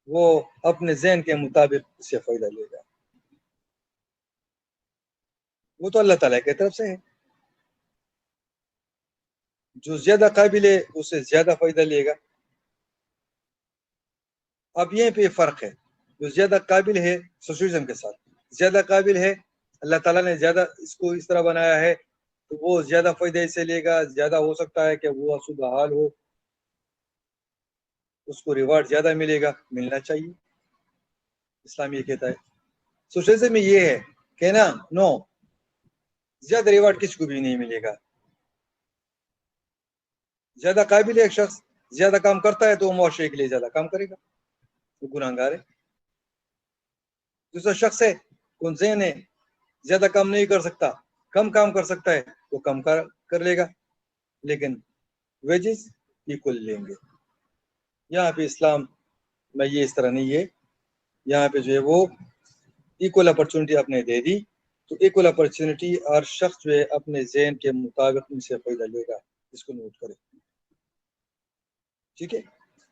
وہ اپنے ذہن کے مطابق اس سے فائدہ لے گا. وہ تو اللہ تعالیٰ کی طرف سے ہے. جو زیادہ قابل ہے اس سے زیادہ فائدہ لے گا. اب یہیں پہ فرق ہے. جو زیادہ قابل ہے سوشلزم کے ساتھ زیادہ قابل ہے، اللہ تعالیٰ نے زیادہ اس کو اس طرح بنایا ہے تو وہ زیادہ فائدہ اس سے لے گا. زیادہ ہو سکتا ہے کہ وہ آسودہ حال ہو، اس کو ریوارڈ زیادہ ملے گا، ملنا چاہیے. اسلام یہ کہتا ہے. سوشلزم میں یہ ہے کہ نا نو، زیادہ ریوارڈ کسی کو بھی نہیں ملے گا. زیادہ قابل ایک شخص زیادہ کام کرتا ہے تو وہ معاشرے کے لیے زیادہ کام کرے گا، وہ گناہگار ہے. دوسرا شخص ہے کون ذہن ہے، زیادہ کام نہیں کر سکتا، کم کام کر سکتا ہے، وہ کم کر لے گا لیکن ویجز ایکول لیں گے. یہاں پہ اسلام میں یہ اس طرح نہیں ہے. یہاں پہ جو ہے وہ ایکول اپرچونٹی آپ نے دے دی تو ایکول اپرچونٹی ہر شخص جو ہے اپنے ذہن کے مطابق ان سے فائدہ لے گا. اس کو نوٹ کرے. ٹھیک ہے.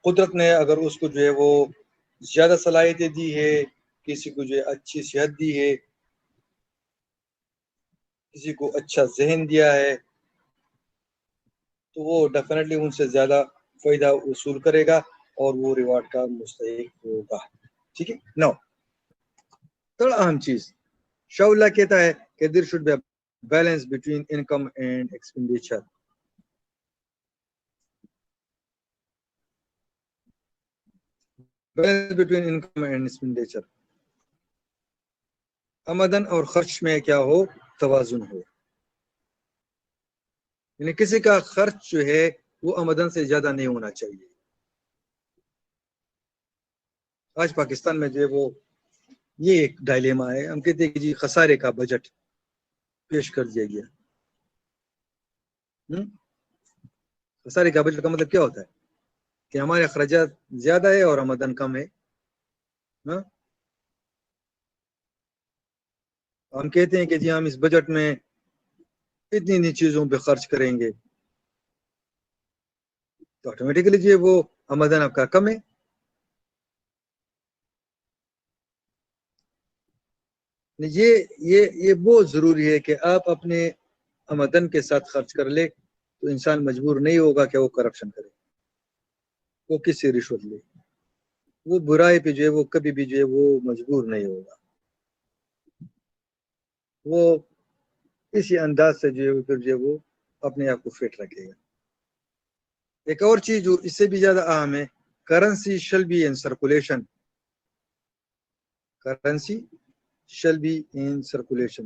قدرت نے اگر اس کو جو ہے وہ زیادہ صلاحیتیں دی ہے، کسی کو جو ہے اچھی صحت دی ہے، کسی کو اچھا ذہن دیا ہے، تو وہ ڈیفینیٹلی ان سے زیادہ فائدہ وصول کرے گا اور وہ ریوارڈ کا مستحق ہوگا. ٹھیک ہے. نو، تھوڑا اہم چیز شاء اللہ کہتا ہے کہ there should be balance between income and expenditure. Balance between income and expenditure, آمدن اور خرچ میں کیا ہو؟ توازن ہو. یعنی کسی کا خرچ جو ہے وہ آمدن سے زیادہ نہیں ہونا چاہیے. آج پاکستان میں جو ہے وہ یہ ایک ڈائلیما ہے. ہم کہتے ہیں کہ جی خسارے کا بجٹ پیش کر دیا گیا. خسارے کا بجٹ کا مطلب کیا ہوتا ہے؟ کہ ہمارے اخراجات زیادہ ہے اور آمدن کم ہے. ہم کہتے ہیں کہ جی ہم اس بجٹ میں اتنی چیزوں پہ خرچ کریں گے تو آٹومیٹکلی جو ہے وہ آمدن آپ کا کم ہے. یہ بہت ضروری ہے کہ آپ اپنے آمدن کے ساتھ خرچ کر لے تو انسان مجبور نہیں ہوگا کہ وہ کرپشن کرے، وہ کس سے رشوت لے، وہ برائی پہ جو ہے وہ کبھی بھی جو ہے وہ مجبور نہیں ہوگا. وہ اسی انداز سے جو ہے پھر جو ہے وہ اپنے آپ کو فٹ رکھے گا. ایک اور چیز جو اس سے بھی زیادہ اہم ہے، کرنسی شل بی ان سرکولیشن. کرنسی شل بی ان سرکولیشن.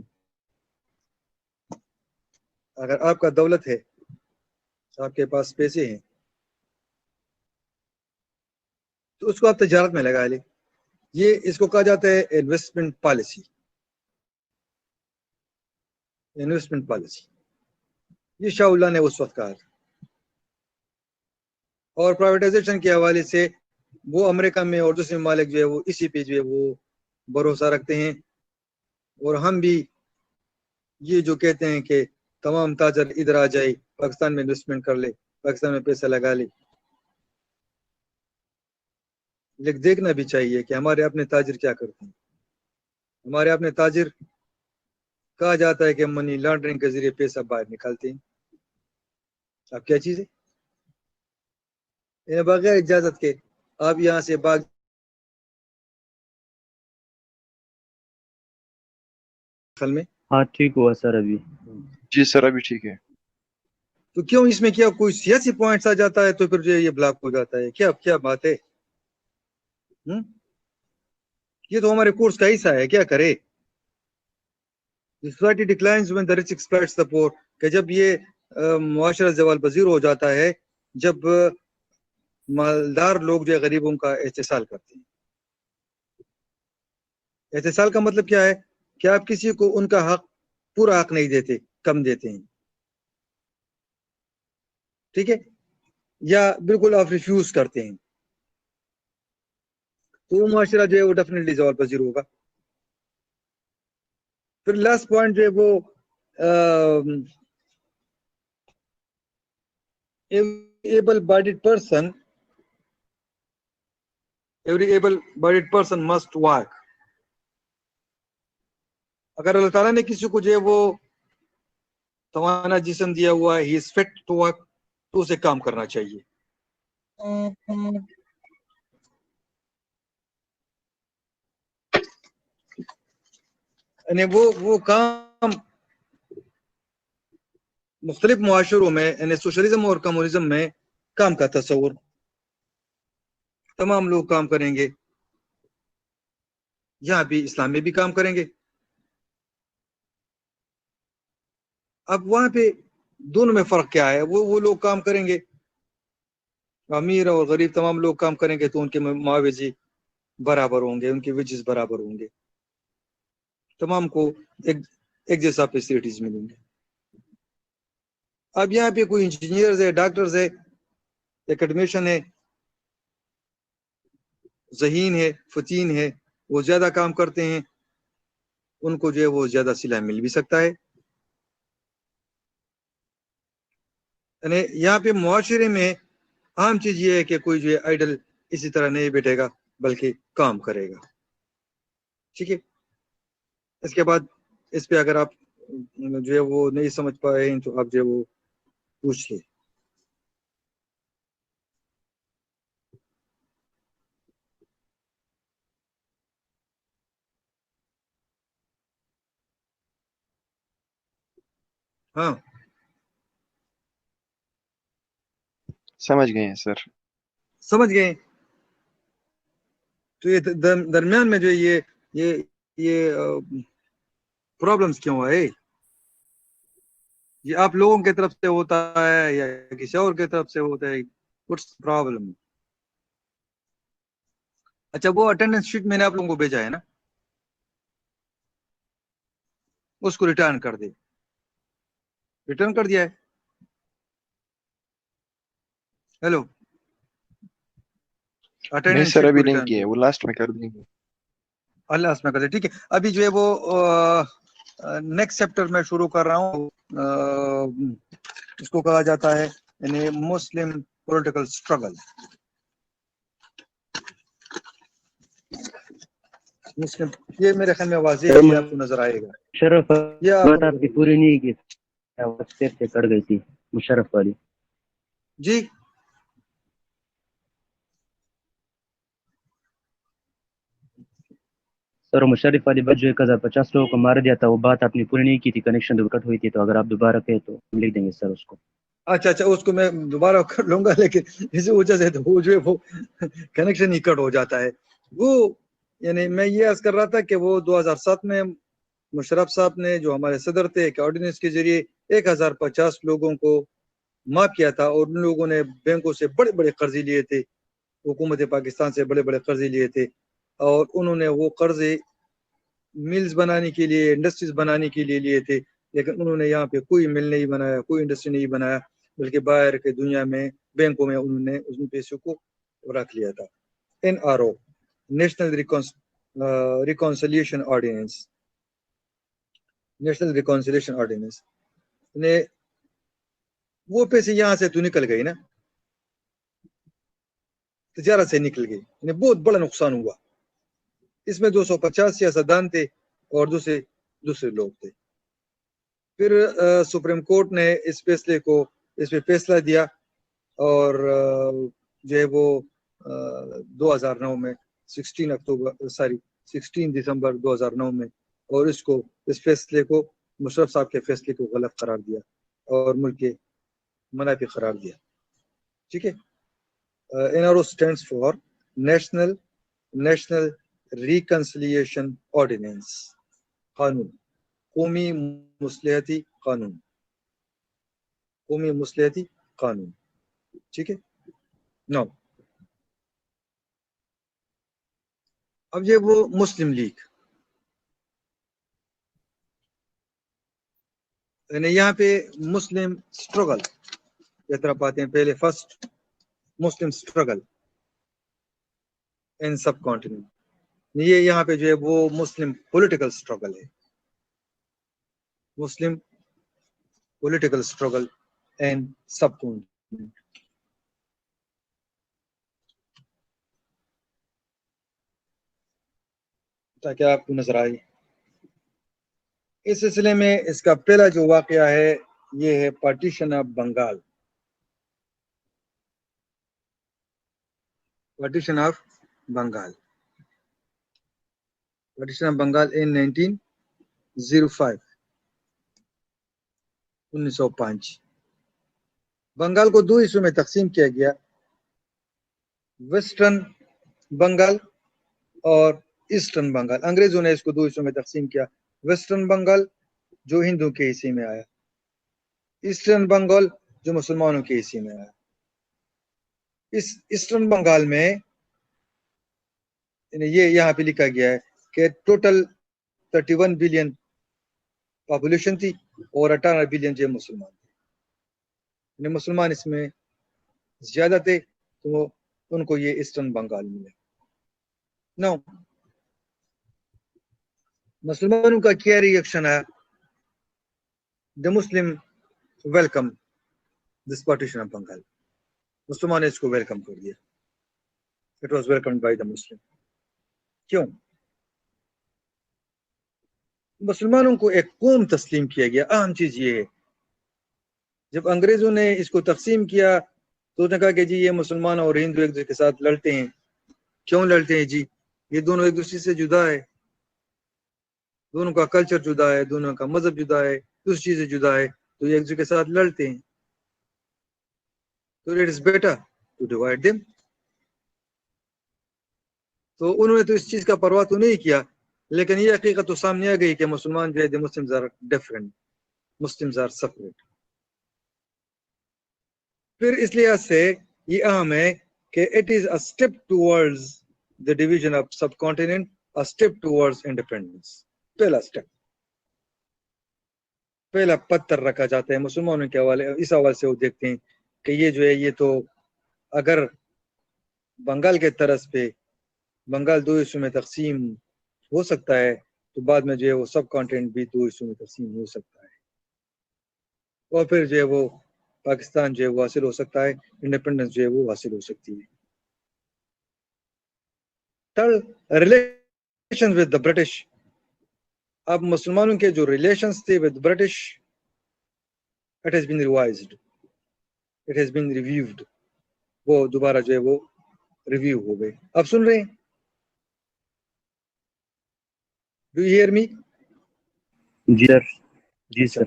اگر آپ کا دولت ہے، آپ کے پاس پیسے ہیں، تو اس کو آپ تجارت میں لگا لیں. یہ اس کو کہا جاتا ہے انویسٹمنٹ پالیسی. انویسٹمنٹ پالیسی یہ شاہ اللہ نے اس وقت کہا تھا. اور پرائیویٹائزیشن کے حوالے سے وہ امریکہ میں اور دوسرے ممالک جو ہے وہ اسی پہ جو ہے وہ بھروسہ رکھتے ہیں. اور ہم بھی یہ جو کہتے ہیں کہ تمام تاجر ادھر آ جائے، پاکستان میں انویسٹمنٹ کر لے، پاکستان میں پیسہ لگا لے. لیکن دیکھنا بھی چاہیے کہ ہمارے اپنے تاجر کیا کرتے ہیں. ہمارے اپنے تاجر کہا جاتا ہے کہ منی لانڈرنگ کے ذریعے پیسہ باہر نکالتے ہیں. اب کیا چیز ہے؟ بغیر اجازت کے آپ یہاں سے باغ میں. ہاں ٹھیک ہوا سر ابھی. جی سر ابھی ٹھیک ہے. تو کیوں اس میں کیا کوئی سیاسی پوائنٹس آ جاتا ہے تو پھر جو یہ بلاک ہو جاتا ہے؟ کیا بات ہے؟ یہ تو ہمارے کورس کا حصہ ہے. کیا کرے؟ Society declines when the rich exploits the poor. کہ جب یہ معاشرہ زوال پذیر ہو جاتا ہے جب مالدار لوگ جو غریبوں کا استحصال کرتے ہیں. استحصال کا مطلب کیا ہے؟ کہ آپ کسی کو ان کا حق پورا حق نہیں دیتے، کم دیتے ہیں. ٹھیک ہے؟ یا بالکل آپ ریفیوز کرتے ہیں تو وہ معاشرہ جو ہے وہ ڈیفینیٹلی زوال پذیر ہوگا. پھر لاسٹ پوائنٹ جو ہے وہ able bodied person must walk. اگر اللہ تعالیٰ نے کسی کو جو ہے وہ توانا جسم دیا ہوا ہے ہی از فٹ ٹو ورک تو اسے کام کرنا چاہیے. یعنی وہ کام مختلف معاشروں میں یعنی سوشلزم اور کمیونزم میں کام کا تصور تمام لوگ کام کریں گے. یہاں بھی اسلام میں بھی کام کریں گے. اب وہاں پہ دونوں میں فرق کیا ہے؟ وہ لوگ کام کریں گے، امیر اور غریب تمام لوگ کام کریں گے تو ان کے معاوضے برابر ہوں گے، ان کے ویجز برابر ہوں گے، تمام کو ایک جیسا فیسلٹیز ملیں گے. اب یہاں پہ کوئی انجینئرز ہے، ڈاکٹرز ہے، اکیڈمیشن ہے، ذہین ہے، فتین ہے، وہ زیادہ کام کرتے ہیں، ان کو جو ہے وہ زیادہ صلہ مل بھی سکتا ہے. یعنی یہاں پہ معاشرے میں عام چیز یہ ہے کہ کوئی جو ہے آئیڈل اسی طرح نہیں بیٹھے گا بلکہ کام کرے گا. ٹھیک ہے؟ اس کے بعد اس پہ اگر آپ جو ہے وہ نہیں سمجھ پائے ہیں تو آپ جو ہے وہ پوچھ لیں. ہاں سمجھ گئے ہیں سر. سمجھ گئے. تو یہ درمیان میں جو یہ پرابلمس کیوں ہے؟ یہ آپ لوگوں کی طرف سے ہوتا ہے یا کسی اور کی طرف سے ہوتا ہے؟ What's problem? اچھا وہ اٹینڈنس شیٹ میں نے آپ لوگوں کو بھیجا ہے نا، اس کو ریٹرن کر دے. ریٹرن کر دیا ہے؟ ہیلو نہیں اٹینڈنس سر شیٹ کو ابھی نہیں ریٹرن کیا ہے، وہ لاسٹ میں کر دیں گے. اللہ اس میں کر دے. ٹھیک ہے، ابھی جو ہے وہ نیکسٹ چیپٹر میں شروع کر رہا ہوں. اس کو کہا جاتا ہے یعنی مسلم پولیٹیکل اسٹرگل. مسلم یہ میرے خیال میں واضح ہے، یہ آپ کو نظر آئے گا. مشرف یہ بات آپ کی پوری نہیں کی، پھر سے کٹ گئی تھی مشرف والی. جی سر مشرف والی بات جو 1050 لوگوں کو مار دیا تھا وہ بات آپ نے پوری نہیں کی تھی، کنیکشن کٹ ہوئی تھی. تو اگر آپ دوبارہ کہیں تو ہم لکھ دیں گے سر اس کو. اچھا اس کو میں دوبارہ کر لوں گا، لیکن اسی وجہ سے تو وہ جو ہے وہ کنیکشن ہی کٹ ہو جاتا ہے. وہ یعنی میں یہ عرض کر رہا تھا کہ وہ 2007 میں مشرف صاحب نے جو ہمارے صدر تھے کہ آرڈیننس کے ذریعے 1050 لوگوں کو معاف کیا تھا، اور ان لوگوں نے بینکوں سے بڑے بڑے قرضے لیے تھے، حکومت پاکستان سے بڑے بڑے قرضے لیے تھے، اور انہوں نے وہ قرضے ملز بنانے کے لیے، انڈسٹریز بنانے کے لیے لیے تھے. لیکن انہوں نے یہاں پہ کوئی مل نہیں بنایا، کوئی انڈسٹری نہیں بنایا، بلکہ باہر کے دنیا میں بینکوں میں انہوں نے اس پیسوں کو رکھ لیا تھا. NRO national reconciliation ordinance, national reconciliation ordinance نے وہ پیسے یہاں سے تو نکل گئی نا، تجارت سے نکل گئی، یعنی بہت بڑا نقصان ہوا. اس میں 250 سیاستدان تھے اور دوسرے لوگ تھے. پھر سپریم کورٹ نے اس پہ فیصلہ دیا اور جو ہے وہ 2009 میں 16 دسمبر 2009 میں اور اس فیصلے کو مشرف صاحب کے فیصلے کو غلط قرار دیا اور ملک کے منافی قرار دیا. ٹھیک ہے. NRO stands for national reconciliation ordinance, قانون، قومی مصلحتی قانون. ٹھیک ہے. نو اب یہ وہ مسلم لیگ، یعنی یہاں پہ مسلم اسٹرگل کی طرف آتے ہیں. پہلے first Muslim struggle in sub continent, یہ یہاں پہ جو ہے وہ مسلم پولیٹیکل اسٹرگل ہے. Muslim political struggle in subcontinent. تاکہ آپ کو نظر آئے. اس سلسلے میں اس کا پہلا جو واقعہ ہے یہ ہے partition of Bengal. Partition of Bengal in 1905 1905. Bengal کو 2 حصوں میں تقسیم کیا گیا، ویسٹرن بنگال اور ایسٹرن بنگال. انگریزوں نے اس کو 2 حصوں میں تقسیم کیا، ویسٹرن بنگال جو ہندوؤں کے حصے میں آیا، ایسٹرن بنگال جو مسلمانوں کے حصے میں آیا. اس ایسٹرن بنگال میں یہ یہاں پہ لکھا گیا ہے کہ ٹوٹل 31 بلین پاپولیشن تھی اور 18 بلین جو مسلمان تھے. یعنی مسلمان اس میں زیادہ تھے تو ان کو یہ ایسٹرن بنگال ملا. نو مسلمانوں کا کیا ریئیکشن ہے؟ The Muslim welcome this partition of Bengal. مسلمان نے اس کو ویلکم کر دیا. It was welcomed by the Muslim. کیوں؟ مسلمانوں کو ایک قوم تسلیم کیا گیا. اہم چیز یہ ہے جب انگریزوں نے اس کو تقسیم کیا تو اس نے کہا کہ جی یہ مسلمان اور ہندو ایک دوسرے کے ساتھ لڑتے ہیں. کیوں لڑتے ہیں جی؟ یہ دونوں ایک دوسرے سے جدا ہے، دونوں کا کلچر جدا ہے، دونوں کا مذہب جدا ہے، دوسری چیزیں جدا ہے، تو یہ ایک دوسرے کے ساتھ لڑتے ہیں. تو it is better to divide them. تو انہوں نے تو اس چیز کا پرواہ تو نہیں کیا، لیکن یہ حقیقت تو سامنے آ گئی کہ مسلمان جو ہے the Muslims are different, Muslims are separate. پھر اس لحاظ سے یہ اہم ہے کہ it is a step towards the division of subcontinent, a step towards independence. پہلا سٹیپ، پہلا پتھر رکھا جاتا ہے مسلمانوں کے حوالے. اس حوالے سے وہ دیکھتے ہیں کہ یہ جو ہے یہ تو اگر بنگال کے طرز پہ بنگال 2 حصوں میں تقسیم ہو سکتا ہے تو بعد میں جو ہے وہ سب کانٹیننٹ بھی 2 حصوں میں تقسیم ہو سکتا ہے اور پھر جو ہے وہ پاکستان جو ہے وہ حاصل ہو سکتا ہے، انڈیپینڈنس جو ہے وہ حاصل ہو سکتی ہے. Third, relation with the British. اب مسلمانوں کے جو ریلیشنز تھے with British it has been revised, it has been reviewed. وہ دوبارہ جو ہے وہ ریویو ہو گئے. آپ سن رہے ہیں؟ Do you hear me? جی سر.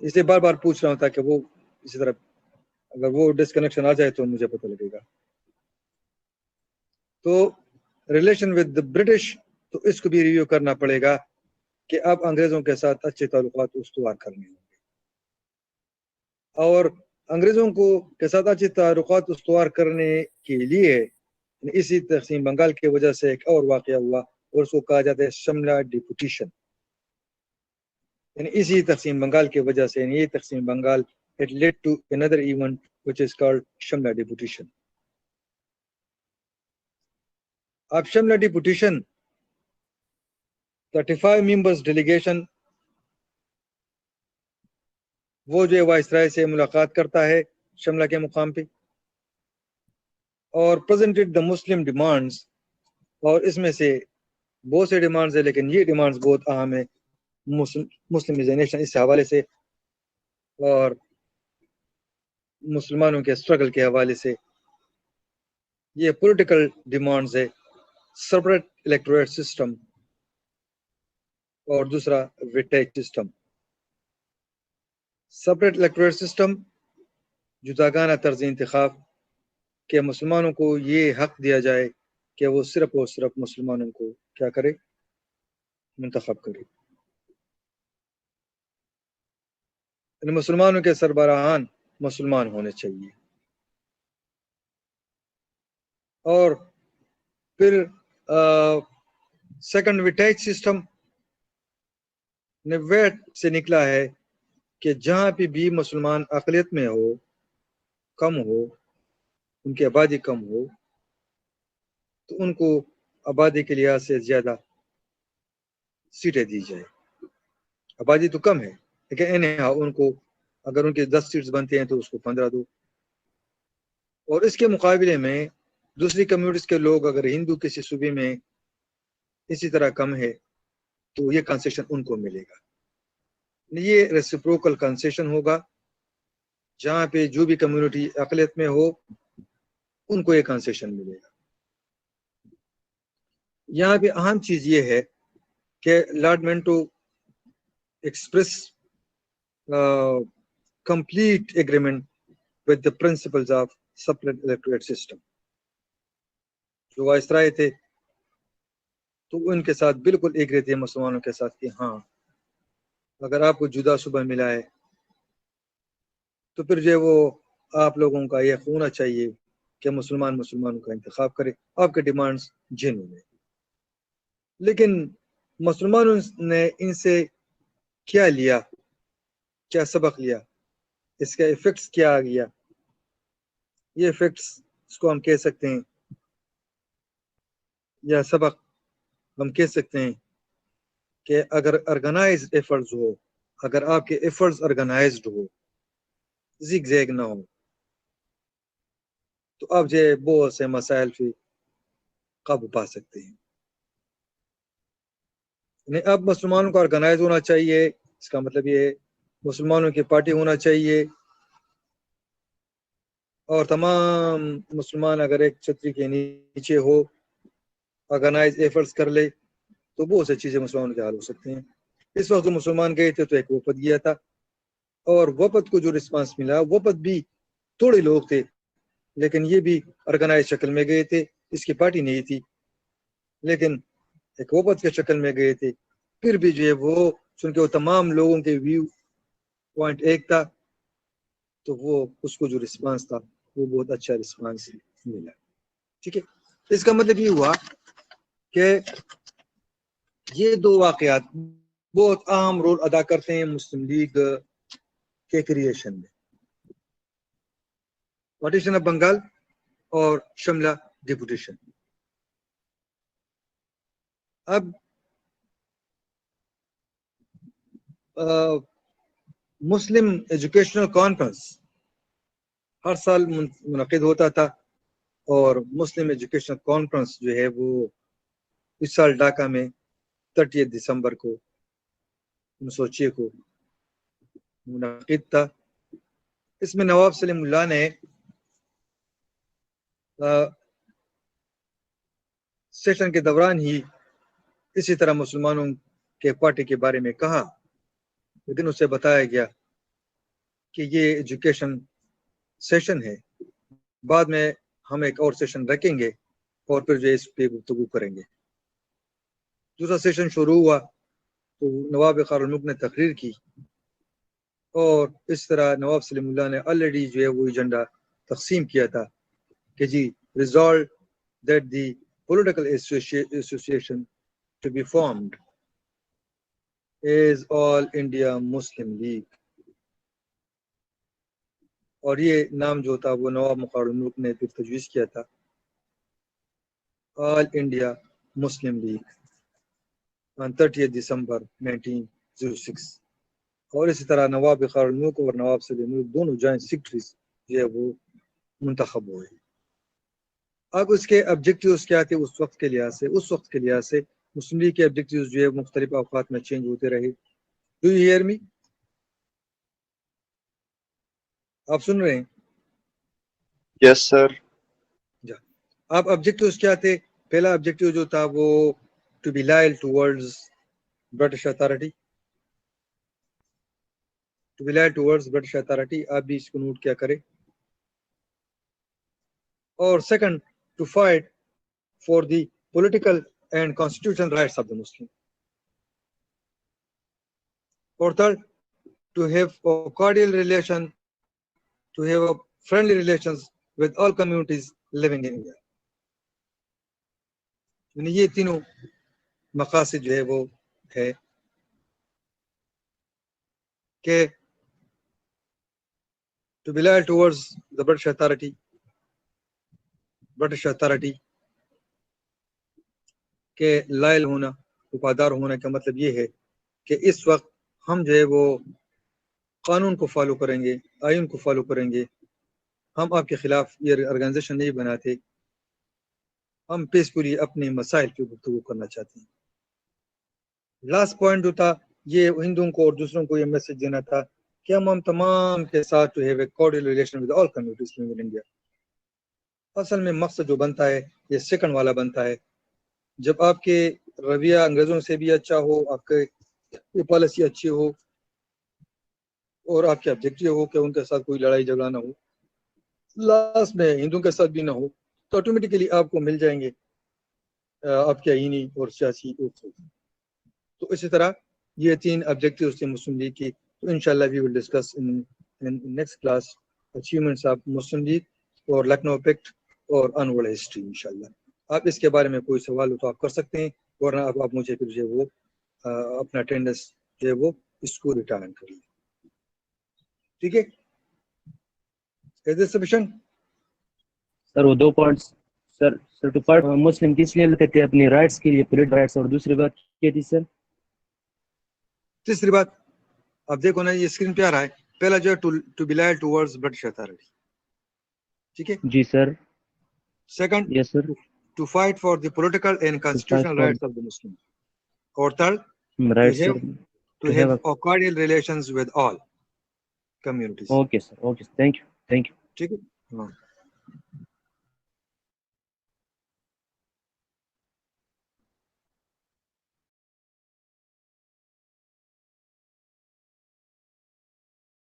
اس لیے بار بار پوچھ رہا ہوں تاکہ وہ اسی طرح اگر وہ ڈسکنیکشن آ جائے تو مجھے پتہ لگے گا. تو ریلیشن ود دا برٹش تو اس کو بھی ریویو کرنا پڑے گا کہ اب انگریزوں کے ساتھ اچھے تعلقات استوار کرنے ہوں گے، اور انگریزوں کے ساتھ اچھے تعلقات استوار کرنے کے لیے اسی تقسیم بنگال کی وجہ سے ایک اور واقعہ ہوا اور اس کو کہا جاتا ہے شملہ ڈیپوٹیشن. یعنی اسی تقسیم بنگال کی وجہ سے یہ تقسیم Bengal it led to another event which is called Shimla deputation. اب شملہ ڈیپوٹیشن 35 ممبرز ڈیلیگیشن وہ جو ہے وائسرائے سے ملاقات کرتا ہے شملہ کے مقام پہ اور presented the Muslim demands، اور اس میں سے بہت سے ڈیمانڈز ہیں، لیکن یہ ڈیمانڈز بہت اہم ہے مسلمائزیشن اس حوالے سے اور مسلمانوں کے اسٹرگل کے حوالے سے. یہ پولیٹیکل ڈیمانڈز ہے، سپریٹ الیکٹوریٹ سسٹم اور دوسرا weightage system. Separate electorate system جداگانہ طرز انتخاب کہ مسلمانوں کو یہ حق دیا جائے کہ وہ صرف اور صرف مسلمانوں کو کیا کرے، منتخب کرے. مسلمانوں کے سربراہان مسلمان ہونے چاہیے. اور پھر سیکنڈ ویٹیج سسٹم ویٹ سے نکلا ہے کہ جہاں پہ بھی مسلمان اقلیت میں ہو، کم ہو، ان کی آبادی کم ہو، تو ان کو آبادی کے لحاظ سے زیادہ سیٹیں دی جائے. آبادی تو کم ہے لیکن ان کو اگر ان کے 10 سیٹس بنتے ہیں تو اس کو 15 دو. اور اس کے مقابلے میں دوسری کمیونٹیز کے لوگ اگر ہندو کسی صوبے میں اسی طرح کم ہے تو یہ کنسیشن ان کو ملے گا. یہ ریسیپروکل کنسیشن ہوگا، جہاں پہ جو بھی کمیونٹی اقلیت میں ہو ان کو یہ کنسیشن ملے گا. یہاں پہ اہم چیز یہ ہے کہ lord Manto express complete agreement with the principles of separate electorate system. جو وائسرائے تھے تو ان کے ساتھ بالکل ایک رہتے ہیں مسلمانوں کے ساتھ کہ ہاں اگر آپ کو جدا صوبہ ملا ہے تو پھر جو وہ آپ لوگوں کا یہ ہونا چاہیے کہ مسلمانوں کا انتخاب کرے. آپ کے ڈیمانڈز جنون ہے، لیکن مسلمانوں نے ان سے کیا لیا، کیا سبق لیا، اس کا ایفیکٹس کیا آ گیا. یہ ایفیکٹس اس کو ہم کہہ سکتے ہیں یا سبق ہم کہہ سکتے ہیں کہ اگر آرگنائزڈ ایفرٹس ہو، اگر آپ کے ایفرٹس آرگنائزڈ ہو، زگ زیگ نہ ہو، تو آپ جو بہت سے مسائل پہ قابو پا سکتے ہیں. اب مسلمانوں کو آرگنائز ہونا چاہیے، اس کا مطلب یہ ہے مسلمانوں کی پارٹی ہونا چاہیے اور تمام مسلمان اگر ایک چھتری کے نیچے ہو، آرگنائز ایفرٹس کر لے تو بہت سی چیزیں مسلمانوں کے حال ہو سکتے ہیں. اس وقت جو مسلمان گئے تھے تو ایک وفد گیا تھا اور وفد کو جو رسپانس ملا، وفد بھی تھوڑے لوگ تھے لیکن یہ بھی آرگنائز شکل میں گئے تھے، اس کی پارٹی نہیں تھی لیکن ایک وفد کے شکل میں گئے تھے. پھر بھی جو ہے وہ چونکہ وہ تمام لوگوں کے ویو پوائنٹ ایک تھا تو وہ اس کو جو رسپانس تھا وہ بہت اچھا رسپانس ملا. ٹھیک ہے، اس کا مطلب یہ ہوا کہ یہ دو واقعات بہت اہم رول ادا کرتے ہیں مسلم لیگ کے کریشن میں، پارٹیشن آف بنگال اور شملہ ڈیپوٹیشن. اب مسلم ایجوکیشنل کانفرنس ہر سال منعقد ہوتا تھا اور مسلم ایجوکیشنل کانفرنس جو ہے وہ اس سال ڈھاکہ میں 30 دسمبر کو 1906 کو منعقد تھا. اس میں نواب سلیم اللہ نے سیشن کے دوران ہی اسی طرح مسلمانوں کے پارٹی کے بارے میں کہا، لیکن اسے بتایا گیا کہ یہ ایجوکیشن سیشن ہے، بعد میں ہم ایک اور سیشن رکھیں گے اور پھر جو اس پہ گفتگو کریں گے. دوسرا سیشن شروع ہوا تو نواب وقار الملک نے تقریر کی اور اس طرح نواب سلیم اللہ نے آلریڈی جو ہے وہ ایجنڈا تقسیم کیا تھا کہ جی resolve that the political association to be formed as All India Muslim League. اور یہ نام جو تھا وہ نواب وقار الملک نے پھر تجویز کیا تھا، آل انڈیا مسلم لیگ on 30 دسمبر 1906. اور اسی طرح نواب وقار الملک اور نواب سلیم الملک دونوں جوائنٹ سیکرٹریز جو ہے وہ منتخب ہوئے. اب اس کے آبجیکٹیوز کیا تھے اس وقت کے لحاظ سے مسلم لیگ کے آبجیکٹیوز جو ہے مختلف اوقات میں چینج ہوتے رہے. ڈو یو ہیئر می؟ آپ سن رہے ہیں؟ یس سر. آپ آبجیکٹیوز کیا تھے؟ پہلا آبجیکٹیو جو تھا وہ to be loyal towards British authority. To be loyal towards British authority. آپ بھی اس کو نوٹ کیا کریں. اور second, to fight for the political and constitutional rights of the Muslim. اور third, to have a cordial relation, to have a friendly relations with all communities living in India. یعنی یہ تینوں مقاصد جو ہے وہ ہے کہ to be loyal towards the British authority کہ لائل ہونا, وفادار ہونا کا مطلب یہ ہے کہ اس وقت ہم جو ہے وہ قانون کو فالو کریں گے, آئین کو فالو کریں گے. ہم آپ کے خلاف یہ آرگنائزیشن نہیں بناتے, ہم پیسفلی اپنے مسائل کی گفتگو کرنا چاہتے ہیں. لاسٹ پوائنٹ جو تھا یہ ہندوؤں کو اور دوسروں کو یہ میسج دینا تھا کہ ہم تمام کے ساتھ to have a cordial relation with all communities in India. اصل میں مقصد جو بنتا ہے یہ سیکنڈ والا بنتا ہے. جب آپ کے رویہ انگریزوں سے بھی اچھا ہو, آپ کے یہ پالیسی اچھی ہو, اور آپ کے آبجیکٹیو ہو کہ ان کے ساتھ کوئی لڑائی جھگڑا نہ ہو, لاسٹ میں ہندوؤں کے ساتھ بھی نہ ہو, تو آٹومیٹیکلی آپ کو مل جائیں گے آپ کے آئینی اور سیاسی اصول. تو اسی طرح یہ تین آبجیکٹیوز تھے مسلم لیگ کی. تو انشاءاللہ we will discuss in next class achievements of Muslim League اور لکھنؤ پیکٹ اور انورلڈ ہسٹری انشاءاللہ. آپ اس کے بارے میں کوئی سوال ہو تو آپ کر سکتے ہیں, ورنہ آپ مجھے پھر جو ہے وہ اپنا اٹینڈنس جو ہے وہ اس کو ریٹرن کر لیں. ٹھیک ہے, از دس سفیشینٹ؟ سر وہ 2 پوائنٹس سر ٹو فائٹ مسلم کس لیے لیتے تھے؟ اپنی رائٹس کے لیے, پولیٹیکل رائٹس. اور دوسری بات کیا تھی سر؟ تیسری بات آپ دیکھو نا, یہ اسکرین پہ آ رہا ہے. پہلا جو ہے to be loyal towards British authority. ٹھیک ہے. جی sir. Second, yes sir. To fight for the political and to fight constitutional for rights of the Muslim. اور third, rights sir. To have cordial relations with all communities. Okay sir. Okay, thank you. ٹھیک ہے.